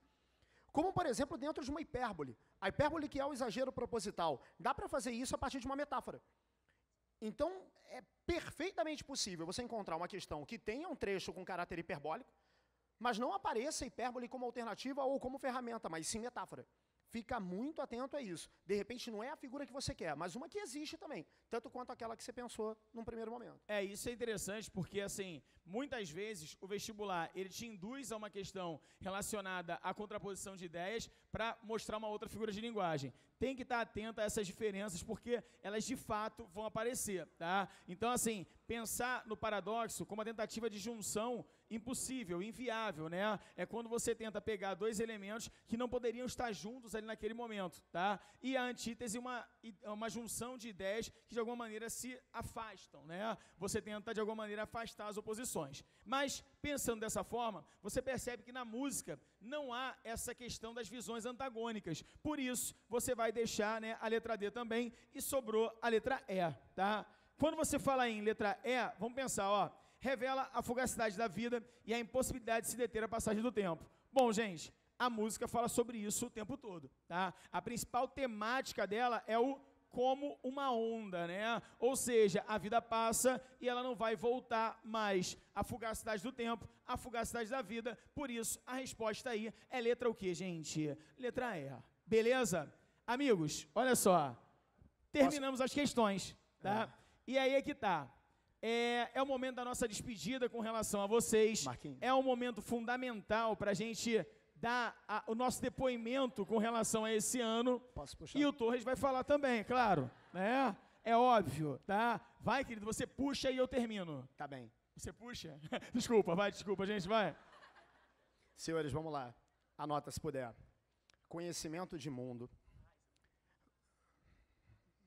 Como, por exemplo, dentro de uma hipérbole. A hipérbole, que é o exagero proposital. Dá para fazer isso a partir de uma metáfora. Então, é perfeitamente possível você encontrar uma questão que tenha um trecho com caráter hiperbólico, mas não apareça hipérbole como alternativa ou como ferramenta, mas sim metáfora. Fica muito atento a isso. De repente, não é a figura que você quer, mas uma que existe também, tanto quanto aquela que você pensou num primeiro momento. É, isso é interessante porque, assim, muitas vezes o vestibular, ele te induz a uma questão relacionada à contraposição de ideias para mostrar uma outra figura de linguagem. Tem que estar atento a essas diferenças porque elas, de fato, vão aparecer, tá? Então, assim, pensar no paradoxo como uma tentativa de junção impossível, inviável, né? É quando você tenta pegar dois elementos que não poderiam estar juntos ali naquele momento, tá? E a antítese é uma junção de ideias que de alguma maneira se afastam, né? Você tenta de alguma maneira afastar as oposições. Mas pensando dessa forma, você percebe que na música não há essa questão das visões antagônicas. Por isso, você vai deixar, né, a letra D também e sobrou a letra E, tá? Quando você fala em letra E, vamos pensar, ó, revela a fugacidade da vida e a impossibilidade de se deter a passagem do tempo. Bom, gente, a música fala sobre isso o tempo todo, tá? A principal temática dela é o como uma onda, né? Ou seja, a vida passa e ela não vai voltar mais. A fugacidade do tempo, a fugacidade da vida. Por isso, a resposta aí é letra o quê, gente? Letra E. Beleza? Amigos, olha só. Terminamos as questões, tá? E aí é que tá. É o momento da nossa despedida com relação a vocês. Marquinhos. É um momento fundamental para a gente dar o nosso depoimento com relação a esse ano. Posso puxar? E o Torres vai falar também, claro. Né? É óbvio, tá? Vai, querido, você puxa e eu termino. Tá bem. Você puxa? Desculpa, gente, vai. Senhores, vamos lá. Anota se puder. Conhecimento de mundo.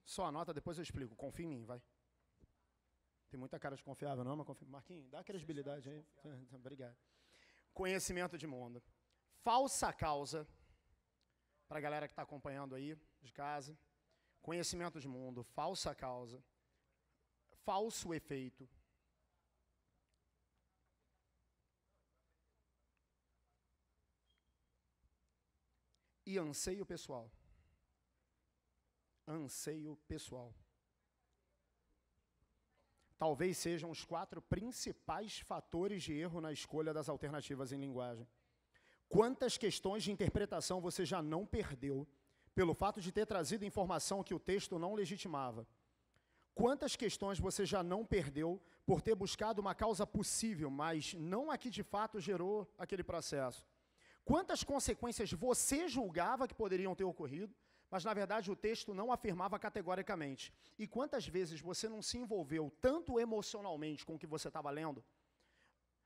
Só anota, depois eu explico. Confia em mim, vai. Tem muita cara de confiável, não? Mas confia. Marquinhos, dá credibilidade aí. Obrigado. Conhecimento de mundo. Falsa causa. Para a galera que está acompanhando aí, de casa. Conhecimento de mundo. Falsa causa. Falso efeito. E anseio pessoal. Anseio pessoal. Talvez sejam os 4 principais fatores de erro na escolha das alternativas em linguagem. Quantas questões de interpretação você já não perdeu pelo fato de ter trazido informação que o texto não legitimava? Quantas questões você já não perdeu por ter buscado uma causa possível, mas não a que de fato gerou aquele processo? Quantas consequências você julgava que poderiam ter ocorrido, mas, na verdade, o texto não afirmava categoricamente? E quantas vezes você não se envolveu tanto emocionalmente com o que você estava lendo,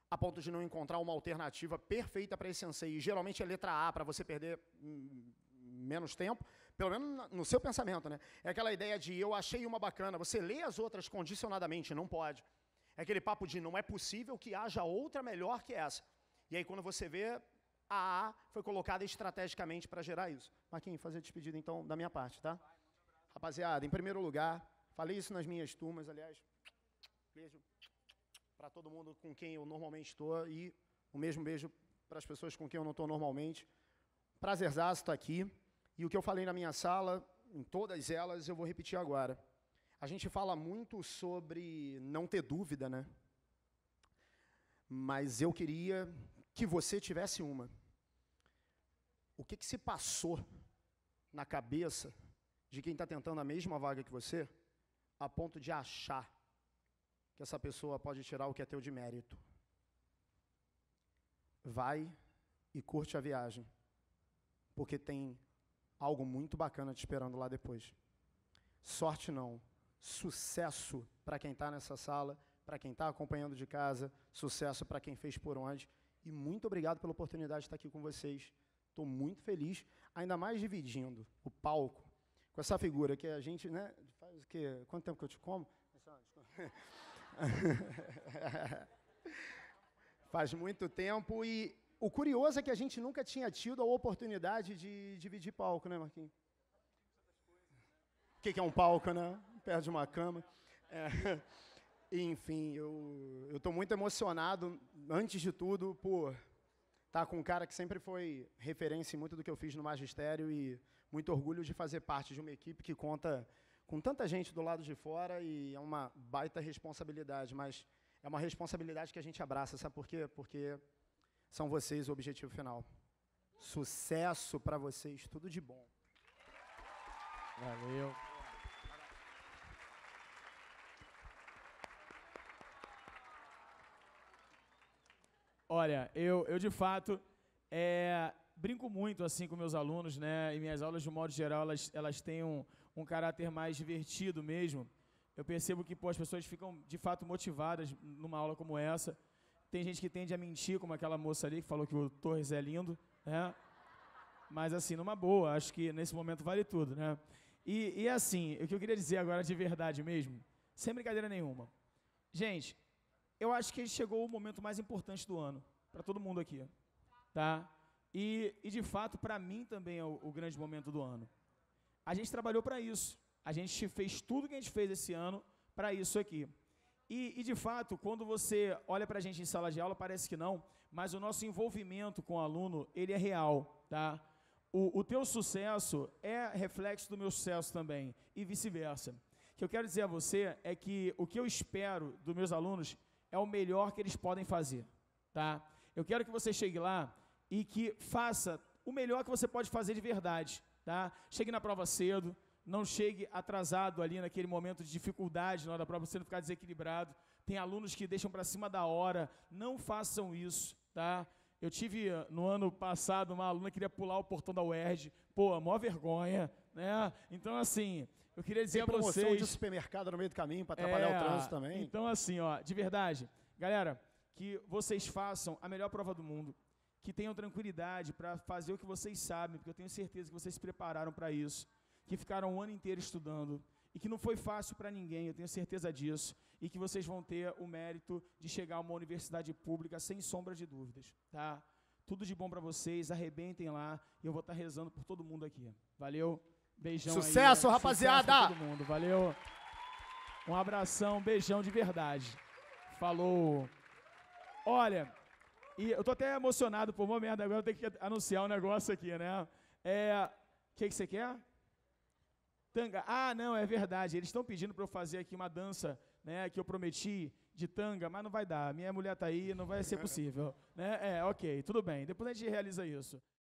a ponto de não encontrar uma alternativa perfeita para esse anseio? E, geralmente, é letra A, para você perder menos tempo, pelo menos no seu pensamento, né? É aquela ideia de eu achei uma bacana, você lê as outras condicionadamente, não pode. É aquele papo de não é possível que haja outra melhor que essa. E aí, quando você vê, a foi colocada estrategicamente para gerar isso. Marquinhos, fazer a despedida, então, da minha parte, tá? Rapaziada, em primeiro lugar, falei isso nas minhas turmas, aliás, beijo para todo mundo com quem eu normalmente estou e o mesmo beijo para as pessoas com quem eu não estou normalmente. Prazerzaço estar aqui. E o que eu falei na minha sala, em todas elas, eu vou repetir agora. A gente fala muito sobre não ter dúvida, né? Mas eu queria que você tivesse uma. O que se passou na cabeça de quem está tentando a mesma vaga que você, a ponto de achar que essa pessoa pode tirar o que é teu de mérito? Vai e curte a viagem, porque tem algo muito bacana te esperando lá depois. Sorte não, sucesso para quem está nessa sala, para quem está acompanhando de casa, sucesso para quem fez por onde. E muito obrigado pela oportunidade de estar aqui com vocês. Estou muito feliz, ainda mais dividindo o palco com essa figura que a gente, né, faz o quê? Quanto tempo que eu te como? Faz muito tempo e o curioso é que a gente nunca tinha tido a oportunidade de dividir palco, né, Marquinhos? O que é um palco, né? Perto de uma cama. Enfim, eu estou muito emocionado, antes de tudo, por estar com um cara que sempre foi referência em muito do que eu fiz no magistério e muito orgulho de fazer parte de uma equipe que conta com tanta gente do lado de fora e é uma baita responsabilidade, mas é uma responsabilidade que a gente abraça, sabe por quê? Porque são vocês o objetivo final. Sucesso para vocês, tudo de bom. Valeu. Olha, eu de fato brinco muito assim com meus alunos, né? E minhas aulas, de um modo geral, elas têm um caráter mais divertido mesmo. Eu percebo que as pessoas ficam de fato motivadas numa aula como essa. Tem gente que tende a mentir, como aquela moça ali que falou que o Torres é lindo, né? Mas assim, numa boa, acho que nesse momento vale tudo, né? E assim, o que eu queria dizer agora de verdade mesmo, sem brincadeira nenhuma. Gente, eu acho que chegou o momento mais importante do ano, para todo mundo aqui, tá? E de fato, para mim também é o grande momento do ano. A gente trabalhou para isso. A gente fez tudo que a gente fez esse ano para isso aqui. E de fato, quando você olha para a gente em sala de aula, parece que não, mas o nosso envolvimento com o aluno, ele é real, tá? O teu sucesso é reflexo do meu sucesso também, e vice-versa. O que eu quero dizer a você é que o que eu espero dos meus alunos é o melhor que eles podem fazer, tá? Eu quero que você chegue lá e que faça o melhor que você pode fazer de verdade, tá? Chegue na prova cedo, não chegue atrasado ali naquele momento de dificuldade na hora da prova, você não ficar desequilibrado. Tem alunos que deixam para cima da hora, não façam isso, tá? Eu tive, no ano passado, uma aluna que queria pular o portão da UERJ, pô, maior vergonha, né? Então, assim, eu queria dizer a vocês... Tem promoção de supermercado no meio do caminho para atrapalhar o trânsito também. Então, assim, ó, de verdade, galera, que vocês façam a melhor prova do mundo, que tenham tranquilidade para fazer o que vocês sabem, porque eu tenho certeza que vocês se prepararam para isso, que ficaram o ano inteiro estudando, e que não foi fácil para ninguém, eu tenho certeza disso, e que vocês vão ter o mérito de chegar a uma universidade pública sem sombra de dúvidas, tá? Tudo de bom para vocês, arrebentem lá, e eu vou estar rezando por todo mundo aqui. Valeu, beijão Sucesso, aí, rapaziada! Sucesso pra todo mundo, valeu. Um abração, beijão de verdade. Falou. Olha, e eu tô até emocionado, por uma merda, agora eu tenho que anunciar um negócio aqui, né? O que você quer? Tanga. Ah, não, é verdade. Eles estão pedindo para eu fazer aqui uma dança, né, que eu prometi de tanga, mas não vai dar. Minha mulher tá aí, não vai ser possível, né? Ok, tudo bem. Depois a gente realiza isso.